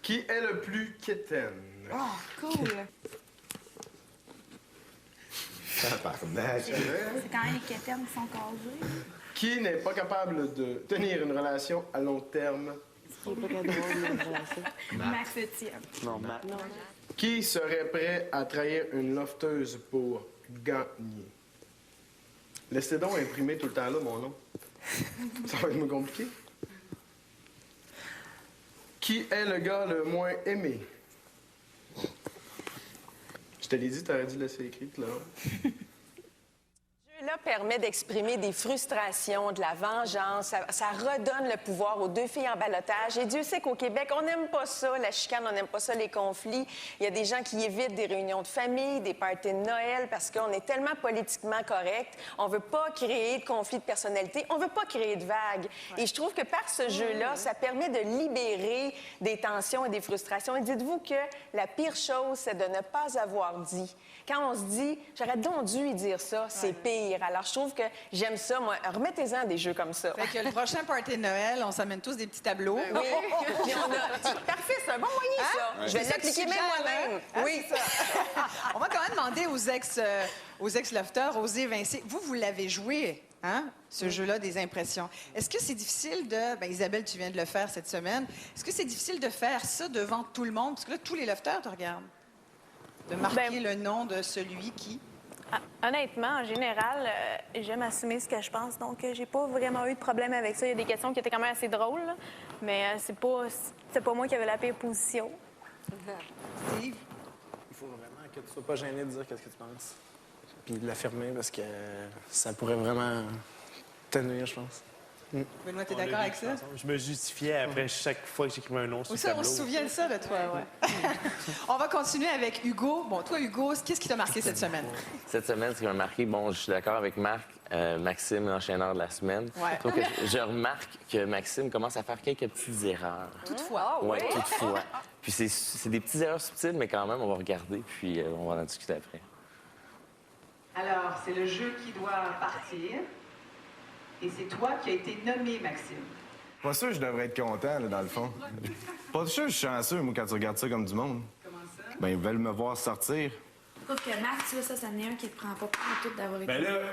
Qui est le plus quétaine? Oh, cool! Tabarnak. C'est quand même les quétaines qui sont casées. Qui n'est pas capable de tenir une relation à long terme? Max Etienne. Non, Matt. Qui serait prêt à trahir une lofteuse pour gagner? Laissez donc imprimer tout le temps là, mon nom. Ça va être moins compliqué. Qui est le gars le moins aimé? Je te l'ai dit, t'aurais dû laisser écrit là. Ce jeu-là permet d'exprimer des frustrations, de la vengeance. Ça redonne le pouvoir aux deux filles en ballottage. Et Dieu sait qu'au Québec, on n'aime pas ça, la chicane, on n'aime pas ça, les conflits. Il y a des gens qui évitent des réunions de famille, des parties de Noël, parce qu'on est tellement politiquement correct. On veut pas créer de conflits de personnalité. On veut pas créer de vagues. Et je trouve que par ce jeu-là, ça permet de libérer des tensions et des frustrations. Et dites-vous que la pire chose, c'est de ne pas avoir dit. Quand on se dit, j'aurais donc dû lui dire ça, c'est pire. Alors, Alors, je trouve que j'aime ça, moi. Remettez-en des jeux comme ça. Fait que le prochain party de Noël, on s'amène tous des petits tableaux. Oui. Puis parfait, c'est un bon moyen, ça. Ouais. Je vais C'est ça l'appliquer que tu même suggères, moi-même. hein? Oui. C'est ça. On va quand même demander aux ex-lofters, Osez, Vinci. Vous l'avez joué, hein, ce jeu-là des impressions. Est-ce que c'est difficile de... Bien, Isabelle, tu viens de le faire cette semaine. Est-ce que c'est difficile de faire ça devant tout le monde? Parce que là, tous les lofters te regardent. De marquer le nom de celui qui... Honnêtement, en général, j'aime assumer ce que je pense, donc j'ai pas vraiment eu de problème avec ça. Il y a des questions qui étaient quand même assez drôles, là, mais c'est pas moi qui avais la pire position. Steve? Il faut vraiment que tu sois pas gêné de dire qu'est-ce que tu penses. Puis de l'affirmer parce que ça pourrait vraiment te nuire, je pense. Benoît, t'es d'accord avec ça? Je me justifiais après chaque fois que j'écrivais un nom sur le Ça, tableau. on se souvient de ça, de toi, ouais. On va continuer avec Hugo. Bon, toi, Hugo, qu'est-ce qui t'a marqué cette semaine? Cette semaine, ce qui m'a marqué, bon, je suis d'accord avec Marc, Maxime, l'enchaîneur de la semaine. Ouais. Je trouve que je remarque que Maxime commence à faire quelques petites erreurs. Toutefois. Oui, toutefois. Puis c'est des petites erreurs subtiles, mais quand même, on va regarder, puis on va en discuter après. Alors, c'est le jeu qui doit partir. Et c'est toi qui as été nommé, Maxime. Pas sûr que je devrais être content, là, dans le fond. Pas sûr que je suis chanceux, moi, quand tu regardes ça comme du monde. Comment ça? Ben, ils veulent me voir sortir. Je trouve que Max, tu vois, ça n'est un qui te prend pas pour tout d'avoir été.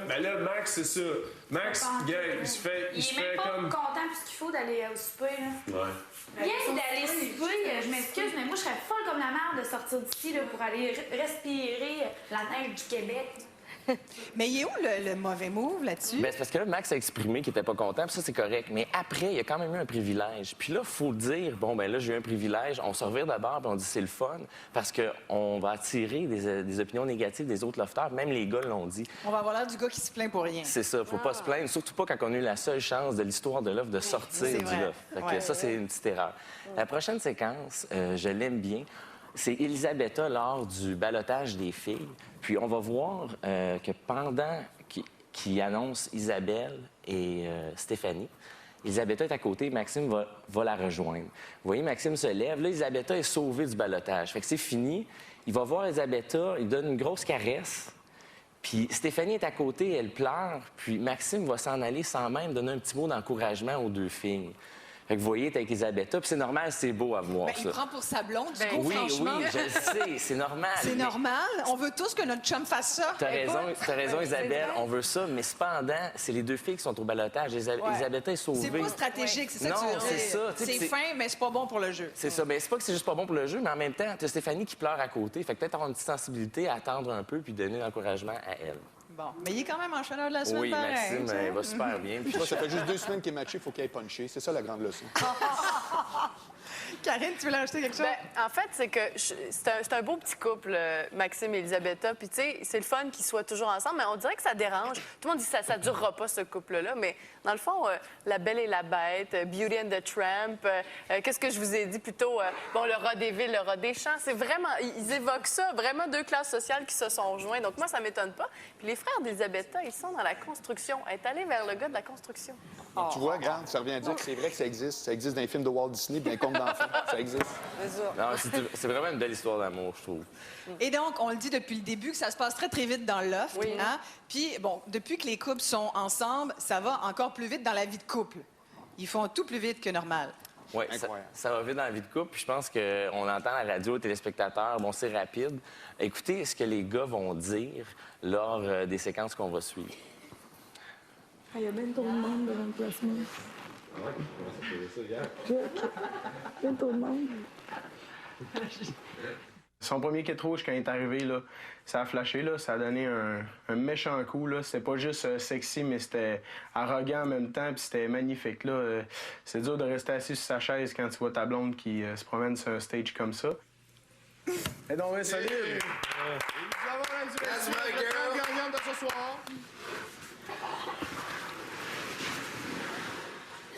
Ben là, Max, c'est ça. Max, gars, il se fait même pas comme... content puisqu'il faut d'aller au souper, là. Ouais. Bien d'aller souper, je m'excuse, mais moi, je serais folle comme la merde de sortir d'ici là, pour aller respirer la neige du Québec. Mais il est où le mauvais move là-dessus? Ben, c'est parce que là, Max a exprimé qu'il était pas content, puis ça, c'est correct. Mais après, il a quand même eu un privilège. Puis là, il faut dire, bon, ben là, j'ai eu un privilège. On se revire d'abord, puis on dit c'est le fun, parce qu'on va attirer des opinions négatives des autres lofters. Même les gars l'ont dit. On va avoir l'air du gars qui se plaint pour rien. C'est ça, faut pas se plaindre, surtout pas quand on a eu la seule chance de l'histoire de l'offre de sortir C'est du vrai. loft. Fait que ça, c'est une petite erreur. La prochaine séquence, je l'aime bien. C'est Elisabetta lors du ballottage des filles. Puis on va voir que pendant qu'il annonce Isabelle et Stéphanie, Elisabetta est à côté, Maxime va la rejoindre. Vous voyez, Maxime se lève. Là, Elisabetta est sauvée du ballottage. Fait que c'est fini. Il va voir Elisabetta, il donne une grosse caresse. Puis Stéphanie est à côté, elle pleure. Puis Maxime va s'en aller sans même donner un petit mot d'encouragement aux deux filles. Fait que vous voyez, t'es avec Elisabetta, puis c'est normal, c'est beau à voir, Ben, ça. il prend pour sa blonde, du coup, Oui, franchement. oui, je le sais, c'est normal. C'est mais- normal. On veut tous que notre chum fasse ça. T'as raison, Isabelle, C'est on veut ça, mais cependant, c'est les deux filles qui sont au ballottage. Elisabetta est sauvée. C'est pas stratégique, c'est ça que tu veux Non, dire. c'est ça. Tu sais, C'est fin, mais c'est pas bon pour le jeu. C'est ça. Bien, c'est pas que c'est juste pas bon pour le jeu, mais en même temps, t'as Stéphanie qui pleure à côté. Fait que peut-être avoir une petite sensibilité à attendre un peu puis donner l'encouragement à elle. Bon, mais il est quand même enchaîneur de la semaine, Oui, pareil. Maxime, tu sais. il va super bien. Puis toi, ça fait juste 2 semaines qu'il est matché, il faut qu'il aille puncher. C'est ça la grande leçon. Karine, tu veux rajouter quelque chose? En fait, c'est que c'est un beau petit couple, Maxime et Elisabetta. Puis, tu sais, c'est le fun qu'ils soient toujours ensemble, mais on dirait que ça dérange. Tout le monde dit que ça ne durera pas, ce couple-là. Mais dans le fond, La Belle et la Bête, Beauty and the Tramp, qu'est-ce que je vous ai dit plutôt? Bon, le rat des villes, le rat des champs. C'est vraiment, ils évoquent ça, vraiment deux classes sociales qui se sont joints. Donc, moi, ça ne m'étonne pas. Puis, les frères d'Elisabetta, ils sont dans la construction. Elle est allée vers le gars de la construction. Tu vois, regarde, ça revient à dire que c'est vrai que ça existe. Ça existe dans les films de Walt Disney, dans les contes d'enfants. Ça existe. Non, c'est vraiment une belle histoire d'amour, je trouve. Et donc, on le dit depuis le début que ça se passe très, très vite dans le loft. Oui. Hein? Puis, bon, depuis que les couples sont ensemble, ça va encore plus vite dans la vie de couple. Ils font tout plus vite que normal. Oui, ça va vite dans la vie de couple. Puis je pense qu'on entend à la radio, les téléspectateurs, bon, c'est rapide. Écoutez ce que les gars vont dire lors des séquences qu'on va suivre. Il y a bien trop de monde devant le placement. Bien trop de monde. Son premier quai de rouge, quand il est arrivé, là, ça a flashé, là, ça a donné un méchant coup. Là. C'était pas juste sexy, mais c'était arrogant en même temps, puis c'était magnifique. Là. C'est dur de rester assis sur sa chaise quand tu vois ta blonde qui se promène sur un stage comme ça. Et donc, ouais, solide! That's my girl. Gagnante de ce soir.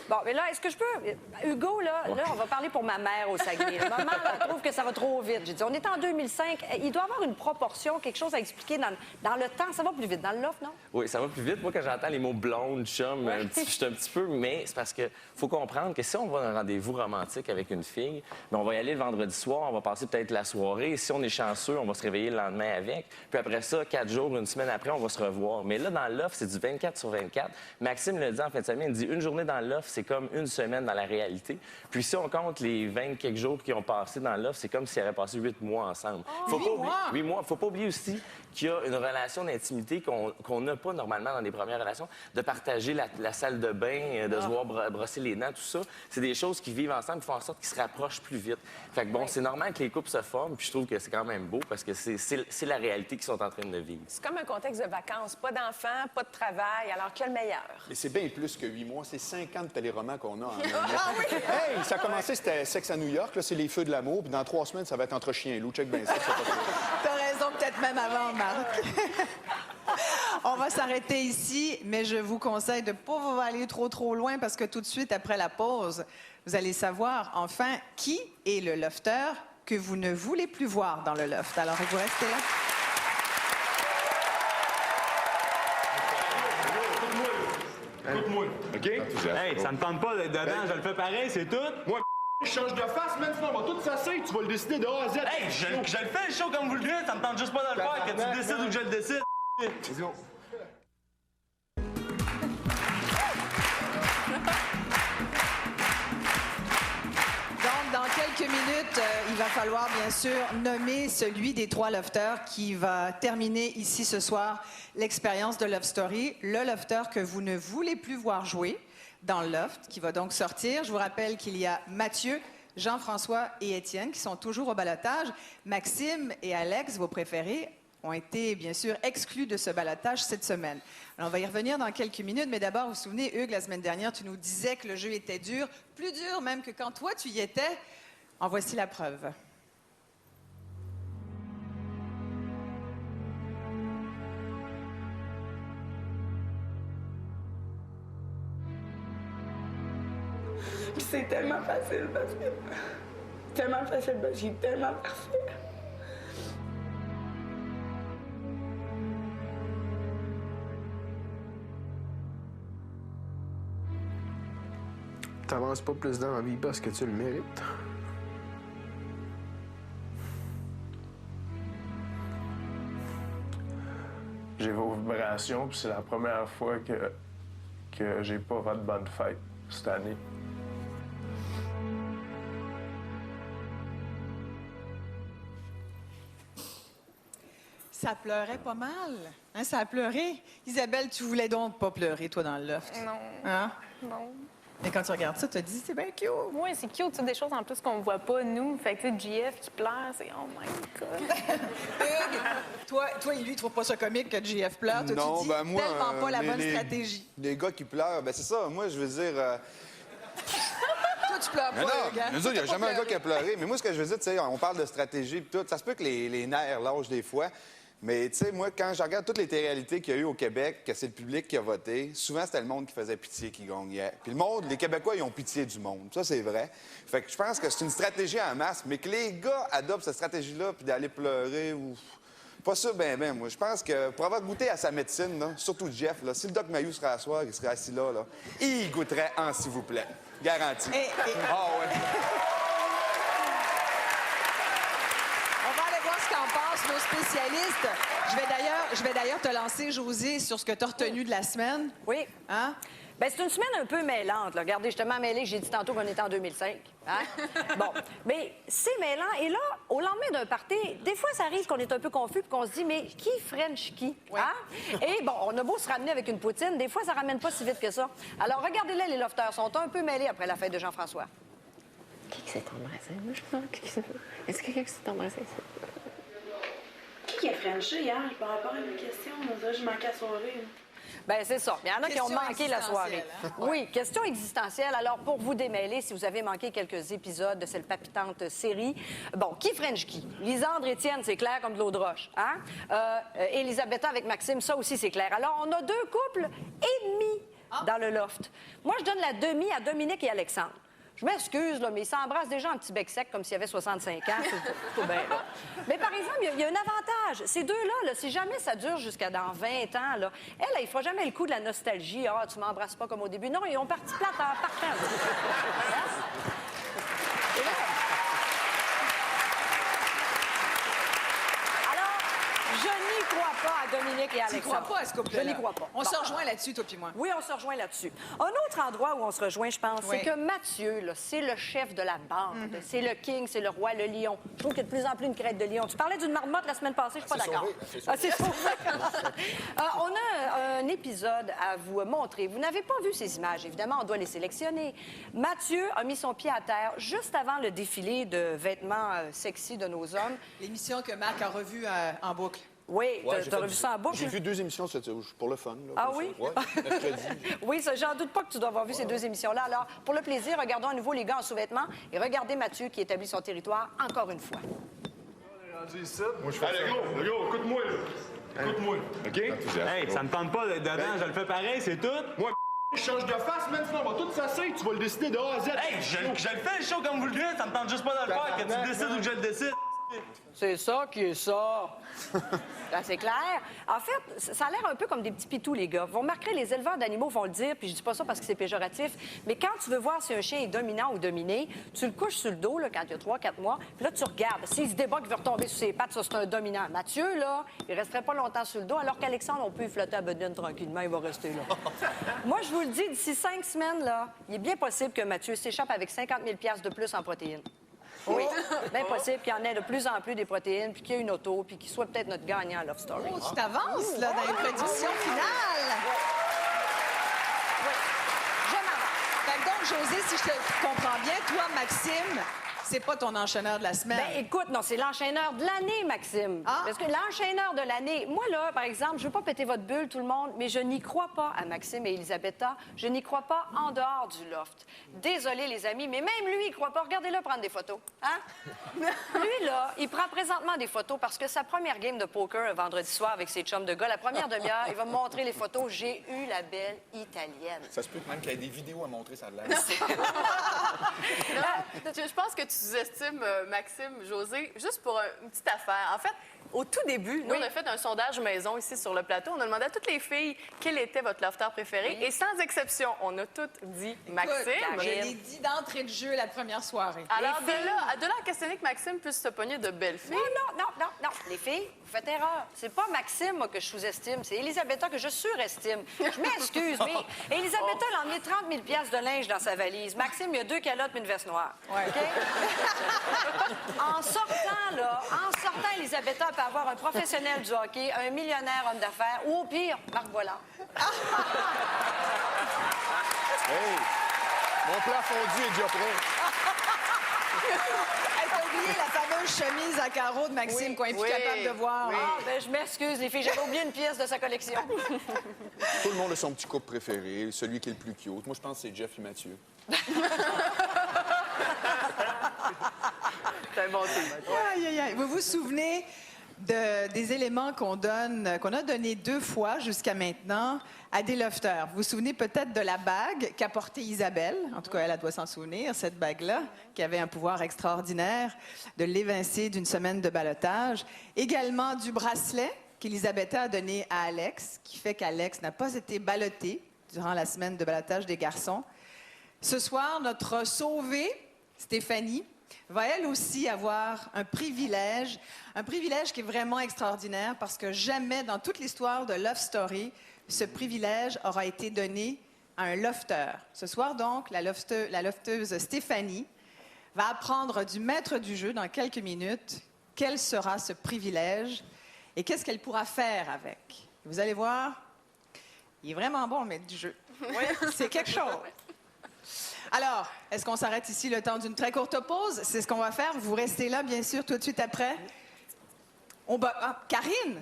Bon, mais là, est-ce que je peux... Hugo, là, on va parler pour ma mère au Saguenay. Maman, elle trouve que ça va trop vite. J'ai dit, on est en 2005. Il doit y avoir une proportion, quelque chose à expliquer dans le temps. Ça va plus vite. Dans le loft, non? Oui, ça va plus vite. Moi, quand j'entends les mots blonde, chum, je suis un petit peu... Mais c'est parce que faut comprendre que si on va à un rendez-vous romantique avec une fille, bien, on va y aller le vendredi soir, on va passer peut-être la soirée. Et si on est chanceux, on va se réveiller le lendemain avec. Puis après ça, 4 jours, une semaine après, on va se revoir. Mais là, dans le loft, c'est du 24 sur 24. Maxime le dit en fin de semaine, il dit une journée dans le loft, c'est comme une semaine dans la réalité. Puis si on compte les 20 quelques jours qui ont passé dans l'offre, c'est comme s'ils avaient passé 8 mois ensemble. Oh, 8 mois. Faut pas oublier aussi qu'il y a une relation d'intimité qu'on n'a pas normalement dans les premières relations, de partager la salle de bain, de se voir brosser les dents, tout ça. C'est des choses qui vivent ensemble et font en sorte qu'ils se rapprochent plus vite. Fait que bon, c'est normal que les couples se forment, puis je trouve que c'est quand même beau parce que c'est la réalité qu'ils sont en train de vivre. C'est comme un contexte de vacances. Pas d'enfants, pas de travail. Alors, quel meilleur? Mais c'est bien plus que 8 mois. C'est 50 téléromans qu'on a en oui? Hey, ça a commencé, c'était Sexe à New York. Là, c'est les feux de l'amour. Puis dans 3 semaines, ça va être entre chien et loup. Check bien ça. T'as raison, peut-être même avant, Marc. On va s'arrêter ici, mais je vous conseille de ne pas aller trop loin parce que tout de suite, après la pause, vous allez savoir enfin qui est le lofteur que vous ne voulez plus voir dans le loft. Alors, vous restez là. Écoute-moi, OK? Hey, ça me tente pas d'être dedans, je le fais pareil, c'est tout. Moi, Je change de face, man, sinon on va tout s'asseoir, tu vas le décider de A à Z. hey, je le fais le show comme vous le dites, ça me tente juste pas de le faire, que tu décides ou que je le décide. Let's go. Donc, dans quelques minutes, il va falloir bien sûr nommer celui des 3 lofters qui va terminer ici ce soir l'expérience de Love Story, le lofter que vous ne voulez plus voir jouer dans le loft, qui va donc sortir. Je vous rappelle qu'il y a Mathieu, Jean-François et Étienne qui sont toujours au ballottage. Maxime et Alex, vos préférés, ont été, bien sûr, exclus de ce ballottage cette semaine. Alors, on va y revenir dans quelques minutes, mais d'abord, vous vous souvenez, Hugues, la semaine dernière, tu nous disais que le jeu était dur, plus dur même que quand toi, tu y étais. En voici la preuve. Puis c'est tellement facile parce que... Tellement facile parce que j'ai tellement parfait. T'avances pas plus dans la vie parce que tu le mérites. J'ai vos vibrations, puis c'est la première fois que j'ai pas votre bonne fête cette année. Ça pleurait pas mal. Hein, ça a pleuré. Isabelle, tu voulais donc pas pleurer, toi, dans le loft? Non. Hein? Non. Mais quand tu regardes ça, tu te dis, c'est bien cute. Oui, c'est cute. C'est des choses en plus qu'on voit pas, nous. Fait que, tu sais, JF qui pleure, c'est oh my God. Hugues, toi, lui, il trouve pas ça comique que JF pleure. Toi, Non, tu dis ben moi, tellement pas la bonne stratégie. Les gars qui pleurent, ben c'est ça. Moi, je veux dire... Toi, tu pleures Mais pas, non, Hugues, hein? nous autres, il n'y a T'as jamais pas un gars pleuré. qui a pleuré. Mais moi, ce que je veux dire, tu sais, on parle de stratégie et tout. Ça se peut que les nerfs lâchent des fois. Mais, tu sais, moi, quand je regarde toutes les téléréalités qu'il y a eu au Québec, que c'est le public qui a voté, souvent, c'était le monde qui faisait pitié qui gagnait. Puis le monde, les Québécois, ils ont pitié du monde. Ça, c'est vrai. Fait que je pense que c'est une stratégie en masse, mais que les gars adoptent cette stratégie-là puis d'aller pleurer ou... Pas sûr, ben, moi. Je pense que pour avoir goûté à sa médecine, là, surtout Jeff, là, si le Doc Mayou serait à soir, il serait assis là, il goûterait en s'il vous plaît. Garanti. Ah ouais. On va aller voir ce qu'en pensent nos spécialistes. Je vais d'ailleurs te lancer, Josée, sur ce que tu as retenu de la semaine. Oui. Hein? Bien, c'est une semaine un peu mêlante. Là. Regardez, justement, mêlée, j'ai dit tantôt qu'on était en 2005. Hein? Bon, mais c'est mêlant. Et là, au lendemain d'un party, des fois, ça arrive qu'on est un peu confus puis qu'on se dit, mais qui French qui? Hein? Et bon, on a beau se ramener avec une poutine, des fois, ça ramène pas si vite que ça. Alors, regardez-les, les lofters sont un peu mêlés après la fête de Jean-François. Qui s'est embrassé? Moi, je pense que... Est-ce que quelqu'un s'est embrassé? Qui a Frenché hier par rapport à mes questions? On dirait que je manquais à la soirée. Bien, c'est ça. Il y en a qui ont Question manqué la soirée. existentielle, hein? Oui, question existentielle. Alors, pour vous démêler, si vous avez manqué quelques épisodes de cette palpitante série, bon, qui French qui? Lisandre, Étienne, c'est clair comme de l'eau de roche. Hein? Elisabetta avec Maxime, ça aussi, c'est clair. Alors, on a 2 couples ennemis. dans le loft. Moi, je donne la demi à Dominique et Alexandre. Je m'excuse, là, mais ils s'embrassent déjà un petit bec sec comme s'il y avait 65 ans. C'est tout bien, là. Mais par exemple, il y a un avantage. Ces deux-là, là, si jamais ça dure jusqu'à dans 20 ans, là, elle, il fera jamais le coup de la nostalgie. Ah, tu m'embrasses pas comme au début. Non, ils ont parti plate en partant. Je n'y crois pas à Dominique et Alexandre. Tu crois pas à ce couple-là? Je n'y crois pas. On se rejoint là-dessus, toi puis moi. Oui, on se rejoint là-dessus. Un autre endroit où on se rejoint, je pense, Oui. c'est que Mathieu, là, c'est le chef de la bande. C'est le king, c'est le roi, le lion. Je trouve qu'il y a de plus en plus une crête de lion. Tu parlais d'une marmotte la semaine passée, je suis pas d'accord. C'est sauvé. On a un épisode à vous montrer. Vous n'avez pas vu ces images. Évidemment, on doit les sélectionner. Mathieu a mis son pied à terre juste avant le défilé de vêtements sexy de nos hommes. L'émission que Marc a revue en boucle. Oui, Ouais, j'ai t'as fait revu ça en boucle? J'ai vu 2 émissions pour le fun. Là, Ah pour oui? ça. Ouais, mercredi. Oui, ça, j'en doute pas que tu dois avoir vu ces deux émissions-là. Alors, pour le plaisir, regardons à nouveau les gars en sous-vêtements et regardez Mathieu qui établit son territoire encore une fois. Moi, je fais le gros, écoute-moi, là. Écoute-moi, OK? Hey, ça me tente pas d'être dedans, je le fais pareil, c'est tout. Moi, je change de face, man, sinon on va tout s'asseoir, tu vas le décider de A à Z. Hey, je le fais le show comme vous le dites, ça me tente juste pas de le faire, que tu décides ou que je le décide. C'est ça qui est ça. C'est clair. En fait, ça a l'air un peu comme des petits pitous, les gars. Vous remarquerez, les éleveurs d'animaux vont le dire, puis je dis pas ça parce que c'est péjoratif, mais quand tu veux voir si un chien est dominant ou dominé, tu le couches sur le dos, là, quand il y a 3-4 mois, puis là, tu regardes. S'il se débat qu'il veut retomber sur ses pattes, ça, c'est un dominant. Mathieu, là, il resterait pas longtemps sur le dos, alors qu'Alexandre, on peut y flotter à bedaine tranquillement, il va rester là. Moi, je vous le dis, d'ici 5 semaines, là, il est bien possible que Mathieu s'échappe avec 50 000 $ de plus en protéines. Oui, bien possible qu'il y en ait de plus en plus des protéines, puis qu'il y ait une auto, puis qu'il soit peut-être notre gagnant à Love Story. Oh, tu t'avances, là, dans les prédictions finales. Je m'avance. Fait que donc, José, si je te comprends bien, toi, Maxime, c'est pas ton enchaîneur de la semaine. Ben écoute, non, c'est l'enchaîneur de l'année, Maxime. Parce que l'enchaîneur de l'année, moi là, par exemple, je veux pas péter votre bulle, tout le monde, mais je n'y crois pas à Maxime et Elisabetta. Je n'y crois pas en dehors du loft. Désolé, les amis, mais même lui, il croit pas. Regardez-le prendre des photos. Hein? Lui, là, il prend présentement des photos parce que sa première game de poker vendredi soir avec ses chums de gars, la première demi-heure, il va me montrer les photos. J'ai eu la belle italienne. Ça se peut même qu'il y ait des vidéos à montrer, ça a l'air. Je pense que tu sous-estimes Maxime, José, juste pour une petite affaire. En fait, au tout début, nous, on a fait un sondage maison ici sur le plateau. On a demandé à toutes les filles quel était votre lofter préféré. Et sans exception, on a toutes dit Maxime. Écoute, je l'ai dit d'entrée de jeu la première soirée. Alors, de là à questionner que Maxime puisse se pogner de belles filles. Non. Les filles, vous faites erreur. C'est pas Maxime, moi, que je sous-estime. C'est Elisabetta que je surestime. Je m'excuse, mais Elisabetta, elle a emmené 30 000 $ de linge dans sa valise. Maxime, il y a 2 calottes et une veste noire. Ouais. OK? En sortant, Elisabetta peut avoir un professionnel du hockey, un millionnaire homme d'affaires, ou au pire, Marc Volant. Hey! Mon plat fondu est déjà prêt. Hey, t'as oublié la fameuse chemise à carreaux de Maxime qu'on est plus capable de voir. Ah, ben je m'excuse, les filles, j'avais oublié une pièce de sa collection. Tout le monde a son petit couple préféré, celui qui est le plus cute. Moi, je pense que c'est Jeff et Mathieu. C'est un bon team. Aïe, aïe, aïe. Vous vous souvenez des éléments qu'on a donnés 2 fois jusqu'à maintenant à des lofters. Vous vous souvenez peut-être de la bague qu'a portée Isabelle. En tout cas, elle doit s'en souvenir, cette bague-là, qui avait un pouvoir extraordinaire de l'évincer d'une semaine de ballottage. Également du bracelet qu'Elisabetta a donné à Alex, qui fait qu'Alex n'a pas été ballotté durant la semaine de ballottage des garçons. Ce soir, notre sauvée, Stéphanie, va elle aussi avoir un privilège qui est vraiment extraordinaire parce que jamais dans toute l'histoire de Love Story, ce privilège aura été donné à un lofter. Ce soir donc, la lofteuse Stéphanie va apprendre du maître du jeu dans quelques minutes quel sera ce privilège et qu'est-ce qu'elle pourra faire avec. Vous allez voir, il est vraiment bon le maître du jeu. Oui, c'est quelque chose. Alors, est-ce qu'on s'arrête ici le temps d'une très courte pause? C'est ce qu'on va faire. Vous restez là, bien sûr, tout de suite après. Karine!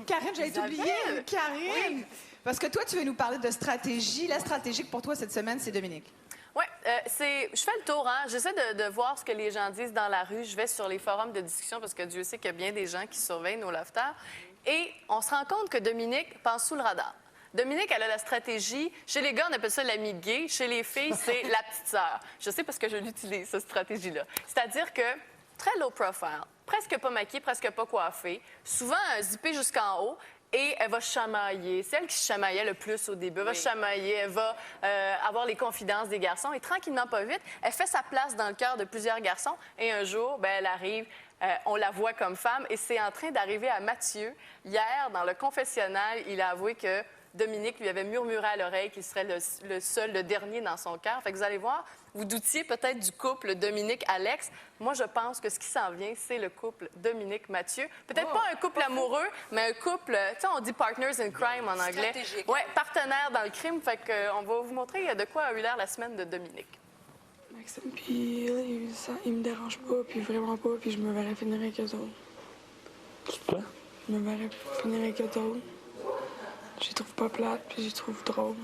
Karine, j'allais t'oublier. Karine! Oui. Parce que toi, tu veux nous parler de stratégie. La stratégie pour toi cette semaine, c'est Dominique. Oui, je fais le tour. Hein? J'essaie de voir ce que les gens disent dans la rue. Je vais sur les forums de discussion parce que Dieu sait qu'il y a bien des gens qui surveillent nos lofters. Et on se rend compte que Dominique passe sous le radar. Dominique, elle a la stratégie. Chez les gars, on appelle ça l'ami gay. Chez les filles, c'est la petite sœur. Je sais parce que je l'utilise, cette stratégie-là. C'est-à-dire que très low profile, presque pas maquillée, presque pas coiffée, souvent zippée jusqu'en haut. Et elle va chamailler. C'est elle qui se chamaillait le plus au début. Elle va chamailler, elle va avoir les confidences des garçons. Et tranquillement, pas vite, elle fait sa place dans le cœur de plusieurs garçons. Et un jour, ben, elle arrive, on la voit comme femme. Et c'est en train d'arriver à Mathieu. Hier, dans le confessionnal, il a avoué que Dominique lui avait murmuré à l'oreille qu'il serait le seul, le dernier dans son cœur. Fait que vous allez voir, vous doutiez peut-être du couple Dominique-Alex. Moi, je pense que ce qui s'en vient, c'est le couple Dominique-Mathieu. Peut-être pas un couple amoureux, mais un couple, tu sais, on dit partners in crime en anglais. Oui, partenaire dans le crime. Fait qu'on va vous montrer de quoi a eu l'air la semaine de Dominique. Maxime, puis il me dérange pas, puis vraiment pas, puis je me verrais finir avec eux autres. Quoi? Je me verrais finir avec eux autres. Je les trouve pas plates, puis je les trouve drôles.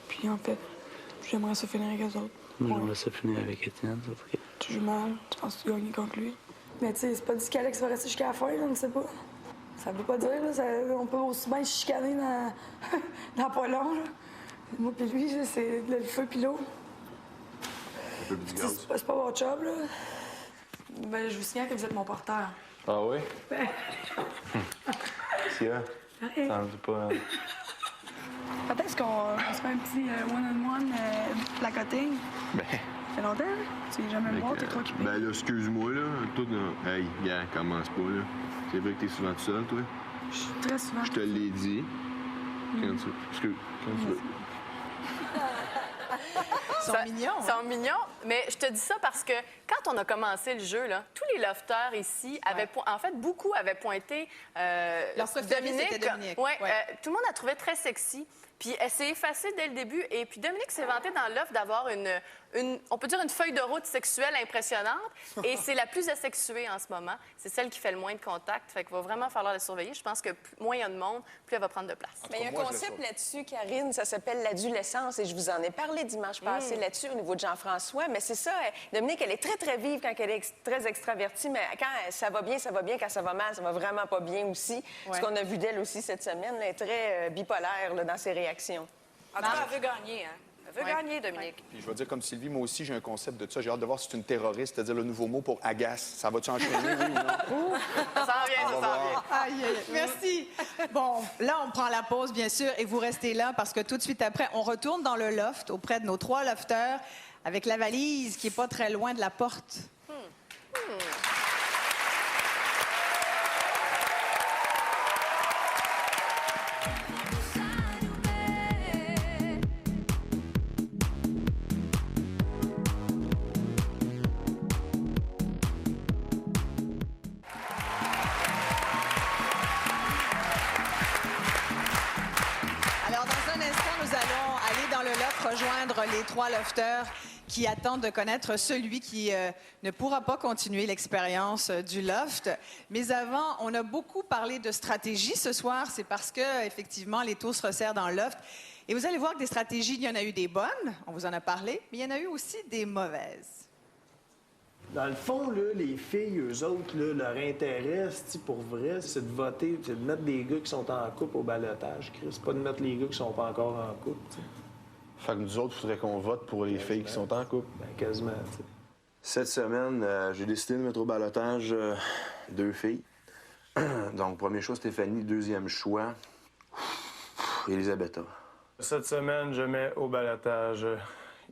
Puis en fait, j'aimerais ça finir avec eux autres. Moi, j'aimerais ça finir avec Étienne, sauf que... Tu joues mal, tu penses que tu gagnes contre lui. Mais tu sais, c'est pas dit qu'Alex va rester jusqu'à la fin, là, on ne sait pas. Ça veut pas dire, là, on peut aussi bien se chicaner dans pas long, là. Moi puis lui, là, c'est le feu puis l'eau. C'est pas mon job, là. Ben, je vous signale que vous êtes mon porteur. Ah oui? Ben... Qu'est-ce qu'il y a? Rien. Ça me dit pas... Peut-être qu'on se fait un petit one-on-one placoting. Ben... Ça fait longtemps, hein? Tu viens jamais me voir, t'es toi qui payes. Ben là, excuse-moi, là. Tout, là. Hey, gars, commence pas, là. C'est vrai que t'es souvent tout seul, toi? Je suis très souvent. Je te l'ai dit. Quand tu... Excuse, quand tu veux. Ils sont mignons. Ils sont mignons, mais je te dis ça parce que quand on a commencé le jeu, là, tous les lofters ici avaient... En fait, beaucoup avaient pointé Leur préféré, Dominique. c'était Dominique. Ouais, tout le monde la trouvait très sexy. Puis elle s'est effacée dès le début. Et puis Dominique s'est vantée dans l'offre d'avoir on peut dire une feuille de route sexuelle impressionnante. Et c'est la plus asexuée en ce moment. C'est celle qui fait le moins de contact. Fait qu'il va vraiment falloir la surveiller. Je pense que moins il y a de monde, plus elle va prendre de place. Mais il y a un concept là-dessus, Karine, ça s'appelle l'adolescence. Et je vous en ai parlé dimanche passé là-dessus au niveau de Jean-François. Mais c'est ça, Dominique, elle est très, très vive quand elle est très extravertie. Mais quand ça va bien, ça va bien. Quand ça va mal, ça va vraiment pas bien aussi. Ce qu'on a vu d'elle aussi cette semaine, elle est très bipolaire là, dans ses réactions. En tout cas, elle veut gagner, hein? Elle veut gagner, Dominique. Puis je vais dire comme Sylvie, moi aussi, j'ai un concept de ça. J'ai hâte de voir si c'est une terroriste, c'est-à-dire le nouveau mot pour agace. Ça va-tu enchaîner, oui ou non? Ça s'en vient, ça s'en vient. Aïe, aïe, aïe. Merci. Bon, là, on prend la pause, bien sûr, et vous restez là parce que tout de suite après, on retourne dans le loft auprès de nos 3 lofters avec la valise qui est pas très loin de la porte. Rejoindre les 3 lofters qui attendent de connaître celui qui ne pourra pas continuer l'expérience du loft. Mais avant, on a beaucoup parlé de stratégie ce soir. C'est parce que, effectivement, les taux se resserrent dans le loft. Et vous allez voir que des stratégies, il y en a eu des bonnes, on vous en a parlé, mais il y en a eu aussi des mauvaises. Dans le fond, là, les filles, eux autres, là, leur intérêt, pour vrai, c'est de voter, c'est de mettre des gars qui sont en couple au balotage, Chris. Pas de mettre les gars qui sont pas encore en couple, t'sais. Fait que nous autres, il faudrait qu'on vote pour les filles qui sont en couple. Ben, quasiment, tu sais. Cette semaine, j'ai décidé de mettre au balotage 2 filles. Donc, premier choix, Stéphanie. Deuxième choix, Elisabetta. Cette semaine, je mets au balotage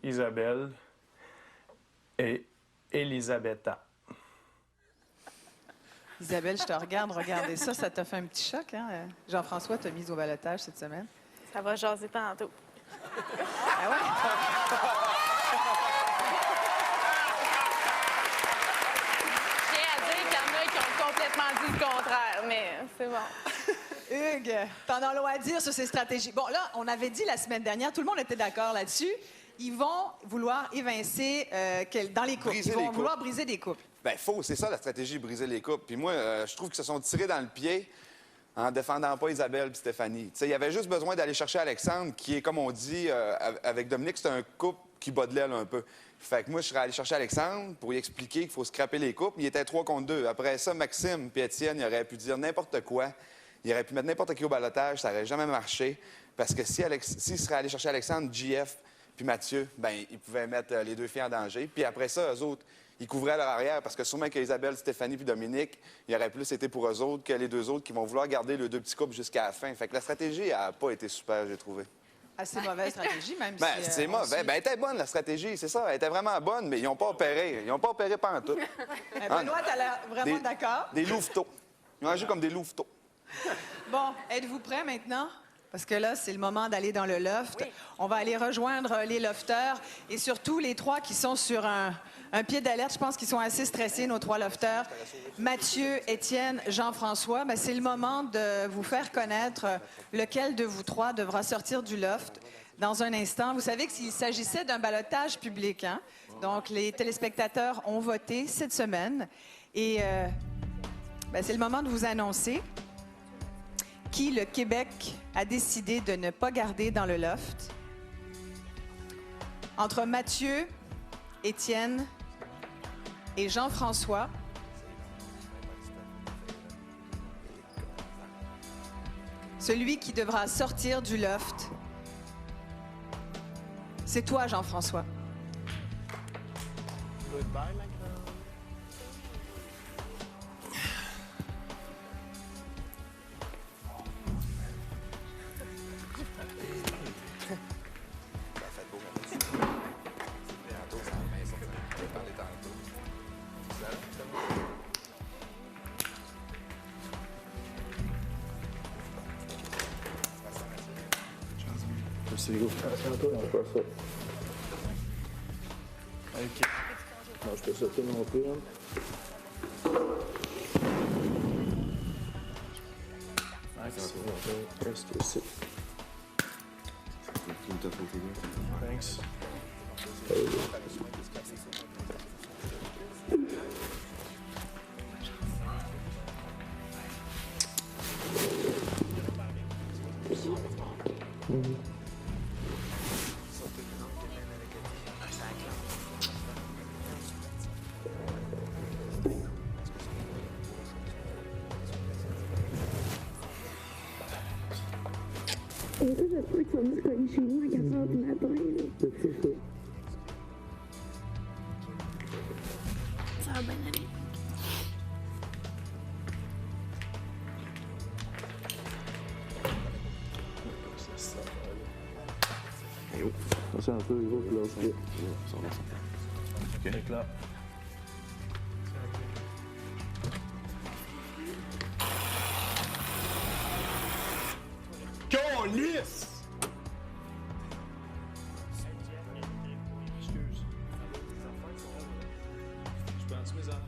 Isabelle et Elisabetta. Isabelle, je te regarde, regardez ça, ça t'a fait un petit choc, hein? Jean-François t'a mis au balotage cette semaine. Ça va jaser tantôt. Ah ouais? Je tiens à dire qu'il y en a qui ont complètement dit le contraire, mais c'est bon. Hugues, t'en as long à dire sur ces stratégies. Bon, là, on avait dit la semaine dernière, tout le monde était d'accord là-dessus, ils vont vouloir évincer dans les couples. Ils vont vouloir briser des couples. Bien, faux, c'est ça la stratégie, briser les couples. Puis moi, je trouve qu'ils se sont tirés dans le pied en défendant pas Isabelle et Stéphanie. Il y avait juste besoin d'aller chercher Alexandre, qui est, comme on dit, avec Dominique, c'est un couple qui bat de l'aile un peu. Fait que moi, je serais allé chercher Alexandre pour lui expliquer qu'il faut scraper les couples. Il était 3 contre 2. Après ça, Maxime et Étienne, ils auraient pu dire n'importe quoi. Il aurait pu mettre n'importe qui au balotage, ça n'aurait jamais marché. Parce que s'il serait allé chercher Alexandre, JF puis Mathieu, ben ils pouvaient mettre les deux filles en danger. Puis après ça, eux autres, ils couvraient leur arrière parce que sûrement qu'Isabelle, Stéphanie puis Dominique, il aurait plus été pour eux autres que les deux autres qui vont vouloir garder les deux petits couples jusqu'à la fin. Fait que la stratégie n'a pas été super, j'ai trouvé. Assez mauvaise stratégie, même Ben, si... c'est mauvais. Ben, elle était bonne, la stratégie, c'est ça. Elle était vraiment bonne, mais ils n'ont pas opéré. Ils n'ont pas opéré pendant tout. Benoît, t'as l'air vraiment d'accord. Des louveteaux. Ils ont agi comme des louveteaux. Bon, êtes-vous prêts maintenant? Parce que là, c'est le moment d'aller dans le loft. Oui. On va aller rejoindre les lofteurs et surtout les trois qui sont sur un pied d'alerte. Je pense qu'ils sont assez stressés, nos trois lofteurs. Mathieu, Étienne, Jean-François. Ben, c'est le moment de vous faire connaître lequel de vous trois devra sortir du loft dans un instant. Vous savez qu'il s'agissait d'un ballottage public, hein? Donc, les téléspectateurs ont voté cette semaine. Et ben, c'est le moment de vous annoncer qui le Québec a décidé de ne pas garder dans le loft. Entre Mathieu, Étienne et Jean-François, celui qui devra sortir du loft, c'est toi, Jean-François. C'est go. C'est à toi, on va faire ça. OK. Non, je peux sauter non plus, hein. Nice. Reste ici. Thanks. Ça va bien aller. C'est un peu les autres là aussi. OK. Là. Câlisse! Excuse. Je peux en mes affaires?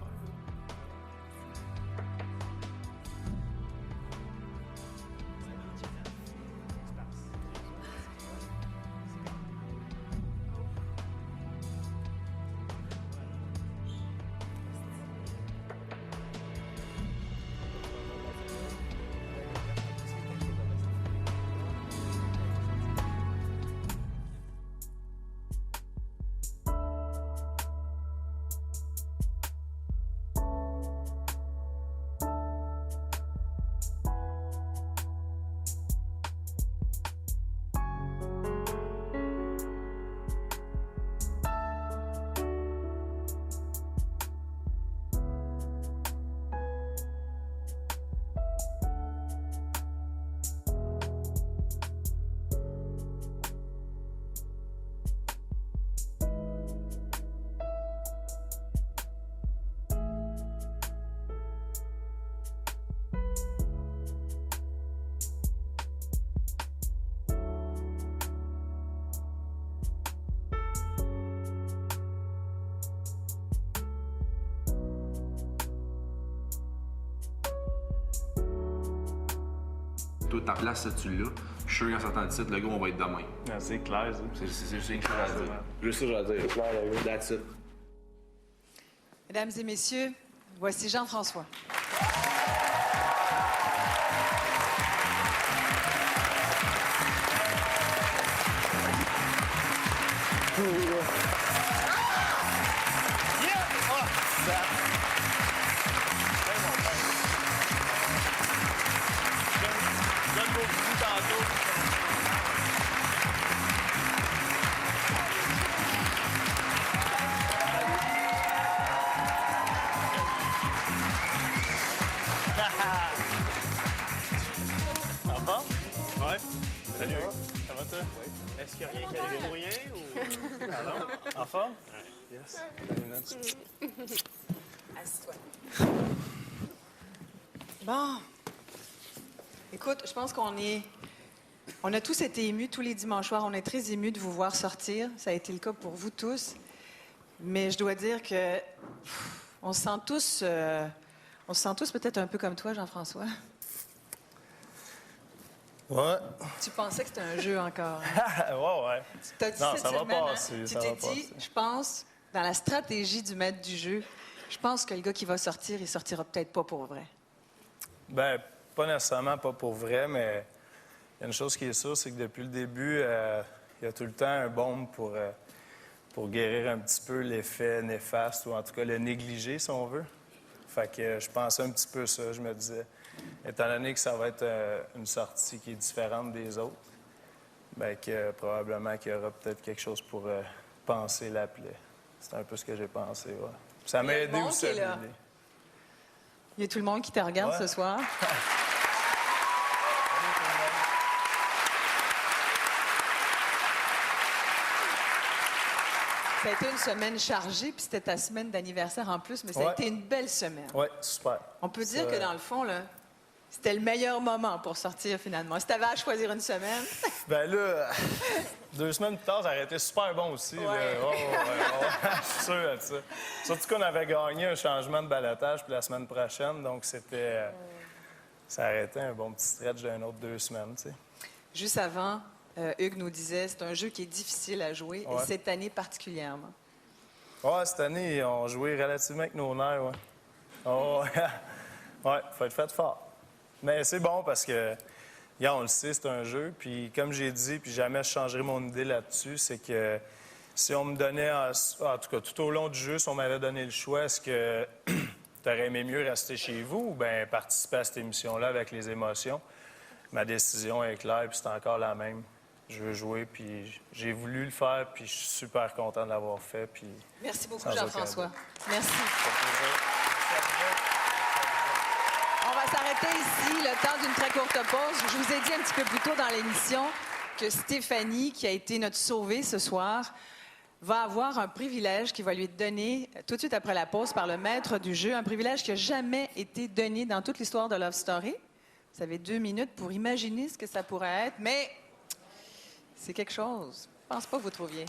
Toi, ta place, ça, tu l'as. Je suis sûr qu'en sortant de site, le gars, on va être demain. Ah, c'est clair, ça. C'est juste une chose à dire. Juste ça, j'ai à dire. C'est clair, le gars. That's it. Mesdames et messieurs, voici Jean-François. Ouais. Salut. Ça va, toi? Oui. Est-ce qu'il y a rien qui arrive pour rien ou. Ah non? En forme? Yes. Assis-toi. Bon. Écoute, je pense qu'on a tous été émus tous les dimanches soirs. On est très émus de vous voir sortir. Ça a été le cas pour vous tous. Mais je dois dire que on se sent tous peut-être un peu comme toi, Jean-François. Ouais. Tu pensais que c'était un jeu encore. Ouais. Tu t'as dit Non, cette ça va semaine, passer, tu ça t'es va dit, passer. je pense, dans la stratégie du maître du jeu, je pense que le gars qui va sortir, il sortira peut-être pas pour vrai. Ben, pas nécessairement pas pour vrai, mais il y a une chose qui est sûre, c'est que depuis le début, il y a tout le temps un baume pour guérir un petit peu l'effet néfaste, ou en tout cas le négliger, si on veut. Fait que je pensais un petit peu ça. Je me disais, étant donné que ça va être une sortie qui est différente des autres, bien que probablement qu'il y aura peut-être quelque chose pour panser la plaie. C'est un peu ce que j'ai pensé, ouais. Ça m'a aidé aussi à là. l'aider. Il y a tout le monde qui te regarde ce soir. Ça a été une semaine chargée, puis c'était ta semaine d'anniversaire en plus, mais ça a Ouais. été une belle semaine. Oui, super. On peut dire Ça- que dans le fond, là, c'était le meilleur moment pour sortir finalement. Si tu avais à choisir une semaine. Ben là, 2 semaines plus tard, ça aurait été super bon aussi. là. Ouais. Je suis sûr de ça. Surtout qu'on avait gagné un changement de balotage puis la semaine prochaine, donc c'était... ça aurait été un bon petit stretch d'une autre 2 semaines, tu sais. Juste avant, Hugues nous disait, c'est un jeu qui est difficile à jouer, Ouais. et cette année particulièrement. Ouais, cette année, on jouait relativement avec nos nerfs, ouais. Oh, ouais, faut être fait fort. Mais c'est bon parce que, regarde, on le sait, c'est un jeu. Puis comme j'ai dit, puis jamais je changerai mon idée là-dessus, c'est que si on me donnait, en tout cas tout au long du jeu, si on m'avait donné le choix, est-ce que t'aurais aimé mieux rester chez vous ou bien participer à cette émission-là avec les émotions? Ma décision est claire, puis c'est encore la même. Je veux jouer, puis j'ai voulu le faire, puis je suis super content de l'avoir fait. Puis Merci beaucoup, sans aucun Jean-François. doute. Merci. On va s'arrêter ici, le temps d'une très courte pause. Je vous ai dit un petit peu plus tôt dans l'émission que Stéphanie, qui a été notre sauvée ce soir, va avoir un privilège qui va lui être donné tout de suite après la pause par le maître du jeu, un privilège qui n'a jamais été donné dans toute l'histoire de Love Story. Vous avez 2 minutes pour imaginer ce que ça pourrait être, mais c'est quelque chose. Je pense pas que vous trouviez.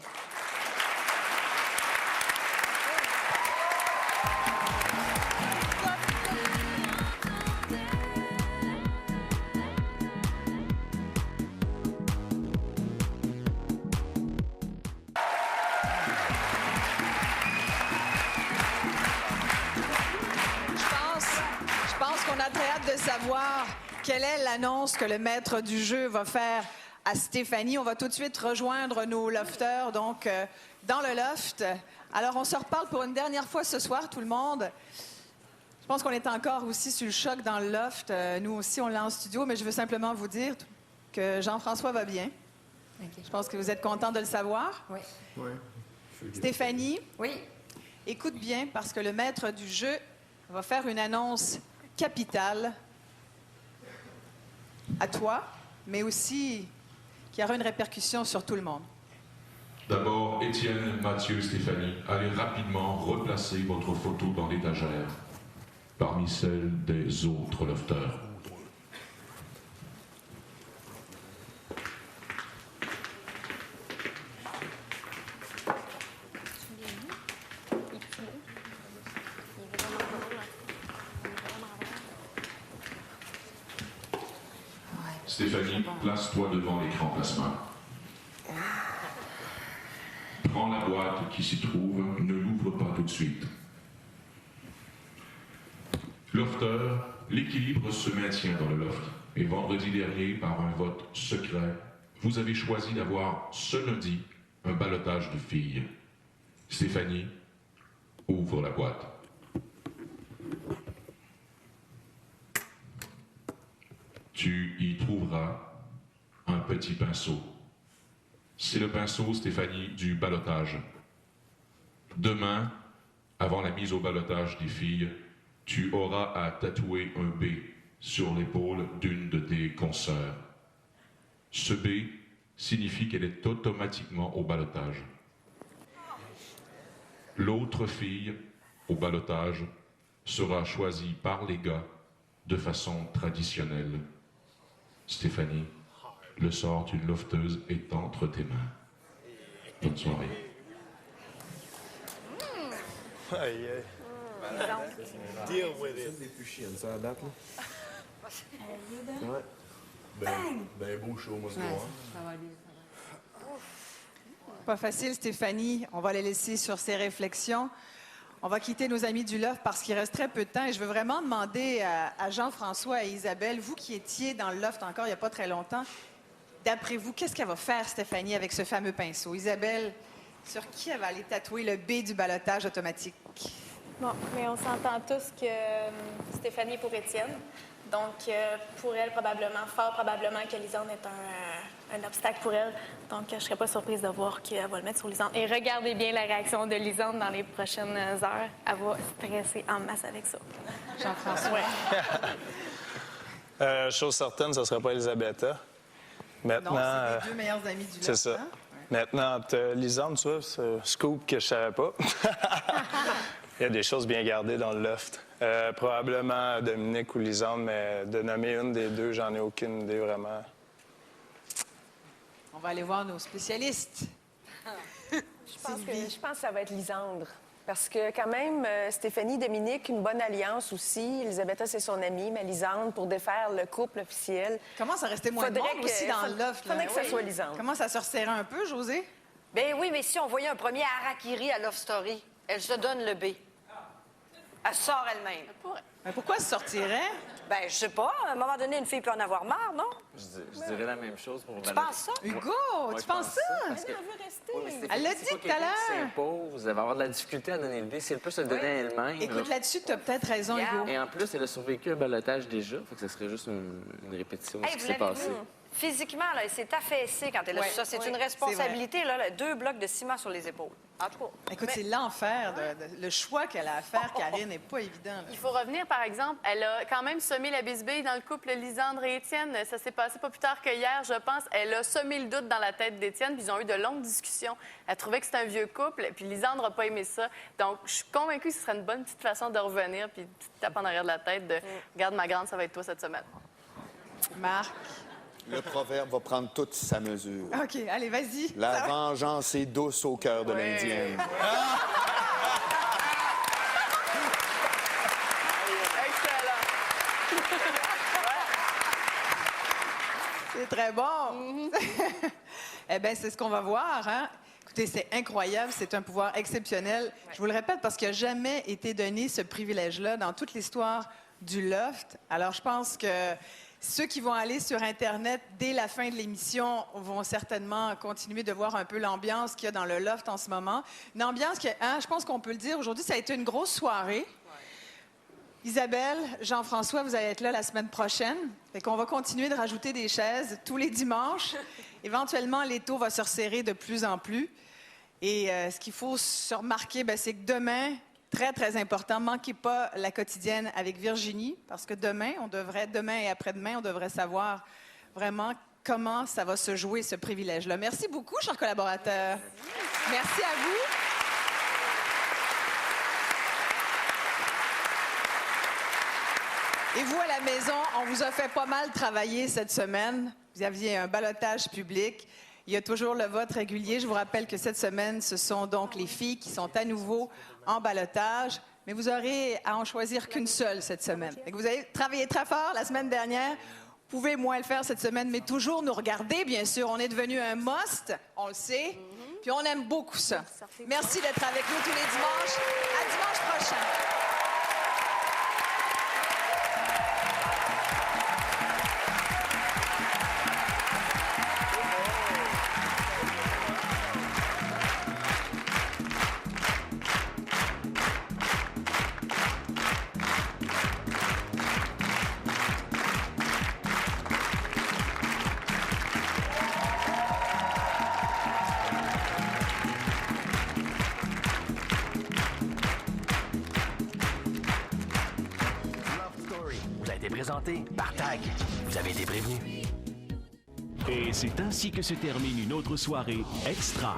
Je pense qu'on a très hâte de savoir quelle est l'annonce que le maître du jeu va faire à Stéphanie. On va tout de suite rejoindre nos lofters, donc dans le loft. Alors, on se reparle pour une dernière fois ce soir, tout le monde. Je pense qu'on est encore aussi sur le choc dans le loft. Nous aussi, on l'a en studio, mais je veux simplement vous dire que Jean-François va bien. Je pense que vous êtes content de le savoir. Oui. Oui. Stéphanie? Oui. Écoute bien, parce que le maître du jeu va faire une annonce capitale à toi, mais aussi qui aura une répercussion sur tout le monde. D'abord, Étienne, Mathieu, Stéphanie, allez rapidement replacer votre photo dans l'étagère, parmi celles des autres lofters. Stéphanie, place-toi devant l'écran plasma. Prends la boîte qui s'y trouve, ne l'ouvre pas tout de suite. Lofter, l'équilibre se maintient dans le loft. Et vendredi dernier, par un vote secret, vous avez choisi d'avoir ce lundi un ballottage de filles. Stéphanie, ouvre la boîte. Tu y trouveras un petit pinceau. C'est le pinceau, Stéphanie, du ballottage. Demain, avant la mise au ballottage des filles, tu auras à tatouer un B sur l'épaule d'une de tes consoeurs. Ce B signifie qu'elle est automatiquement au ballottage. L'autre fille au ballottage sera choisie par les gars de façon traditionnelle. Stéphanie, le sort d'une lofteuse est entre tes mains. Bonne soirée. Aïe, aïe. Deal with it. C'est plus chiant, ça, à date, là. Ouais. Ben beau show, moi, ce soir. Pas facile, Stéphanie. On va les laisser sur ces réflexions. On va quitter nos amis du Loft parce qu'il reste très peu de temps. Et je veux vraiment demander à Jean-François et Isabelle, vous qui étiez dans le Loft encore il n'y a pas très longtemps, d'après vous, qu'est-ce qu'elle va faire, Stéphanie, avec ce fameux pinceau? Isabelle, sur qui elle va aller tatouer le B du ballottage automatique? Bon, mais on s'entend tous que Stéphanie est pour Étienne. Donc, pour elle, probablement, fort probablement que Lisandre est un obstacle pour elle. Donc, je ne serais pas surprise de voir qu'elle va le mettre sur Lisandre. Et regardez bien la réaction de Lisandre dans les prochaines heures. Elle va stresser en masse avec ça. Jean-François. Chose certaine, ce ne serait pas Elisabetta. Maintenant, non, c'est les deux meilleurs amis du Loft. C'est ça. Hein? Maintenant, entre Lisandre, tu vois, c'est un scoop que je savais pas. Il y a des choses bien gardées dans le Loft. Probablement Dominique ou Lisandre, mais de nommer une des deux, j'en ai aucune idée vraiment. On va aller voir nos spécialistes. Je pense que ça va être Lisandre. Parce que quand même, Stéphanie, Dominique, une bonne alliance aussi. Elisabetta, c'est son amie, mais Lisandre, pour défaire le couple officiel. Commence à rester moins de monde aussi dans le Loft. Faudrait que ça soit Lisandre. Commence à se resserrer un peu, José? Ben oui, mais si on voyait un premier harakiri à Love Story, elle se donne le B. Elle sort elle-même. Mais pourquoi elle se sortirait? Ben, je sais pas. À un moment donné, une fille peut en avoir marre, non? Je dirais la même chose pour Tu penses ça? Hugo, Ouais, tu je penses pense ça? parce que- Elle veut rester. Oui, mais Stéphanie, Elle l'a c'est dit pas tout à quelqu'un qui l'heure. s'impose. Elle va avoir de la difficulté à donner le B si elle peut se le donner à elle-même. Écoute, là-dessus, tu as peut-être raison, Hugo. Et en plus, elle a survécu un ballottage déjà, fait que ce serait juste une répétition de Hey, ce qui vous s'est l'avez passé. vu? Physiquement, là, elle s'est affaissée quand elle a Ouais, su ça. C'est ouais, une c'est responsabilité, là, 2 blocs de ciment sur les épaules. En tout cas. Écoute, c'est l'enfer. Le choix qu'elle a à faire, Karine, n'est pas évident. là. Il faut revenir, par exemple, elle a quand même semé la bisbille dans le couple Lisandre et Étienne. Ça s'est passé pas plus tard que hier, je pense. Elle a semé le doute dans la tête d'Étienne, puis ils ont eu de longues discussions. Elle trouvait que c'était un vieux couple, puis Lisandre n'a pas aimé ça. Donc, je suis convaincue que ce serait une bonne petite façon de revenir, puis de taper en arrière de la tête de « Regarde, ma grande, ça va être toi cette semaine. » Marc. Le proverbe va prendre toute sa mesure. OK, allez, vas-y. La vengeance est douce au cœur de l'Indienne. C'est très bon. Eh bien, c'est ce qu'on va voir, hein? Écoutez, c'est incroyable, c'est un pouvoir exceptionnel. Je vous le répète parce qu'il n'a jamais été donné ce privilège-là dans toute l'histoire du Loft. Alors, je pense que ceux qui vont aller sur Internet dès la fin de l'émission vont certainement continuer de voir un peu l'ambiance qu'il y a dans le Loft en ce moment. Une ambiance qui, hein, je pense qu'on peut le dire, aujourd'hui, ça a été une grosse soirée. Isabelle, Jean-François, vous allez être là la semaine prochaine. Fait qu'on va continuer de rajouter des chaises tous les dimanches. Éventuellement, l'étau va se resserrer de plus en plus. Et ce qu'il faut se remarquer, bien, c'est que demain, très, très important, manquez pas la quotidienne avec Virginie, parce que demain et après-demain, on devrait savoir vraiment comment ça va se jouer, ce privilège-là. Merci beaucoup, chers collaborateurs. Merci à vous. Et vous, à la maison, on vous a fait pas mal travailler cette semaine. Vous aviez un ballottage public. Il y a toujours le vote régulier. Je vous rappelle que cette semaine, ce sont donc les filles qui sont à nouveau en ballottage. Mais vous aurez à en choisir qu'une seule cette semaine. Et que vous avez travaillé très fort la semaine dernière. Vous pouvez moins le faire cette semaine, mais toujours nous regarder, bien sûr. On est devenu un must, on le sait. Puis on aime beaucoup ça. Merci d'être avec nous tous les dimanches. À dimanche prochain. Présenté par TAG. Vous avez été prévenu. Et c'est ainsi que se termine une autre soirée extra.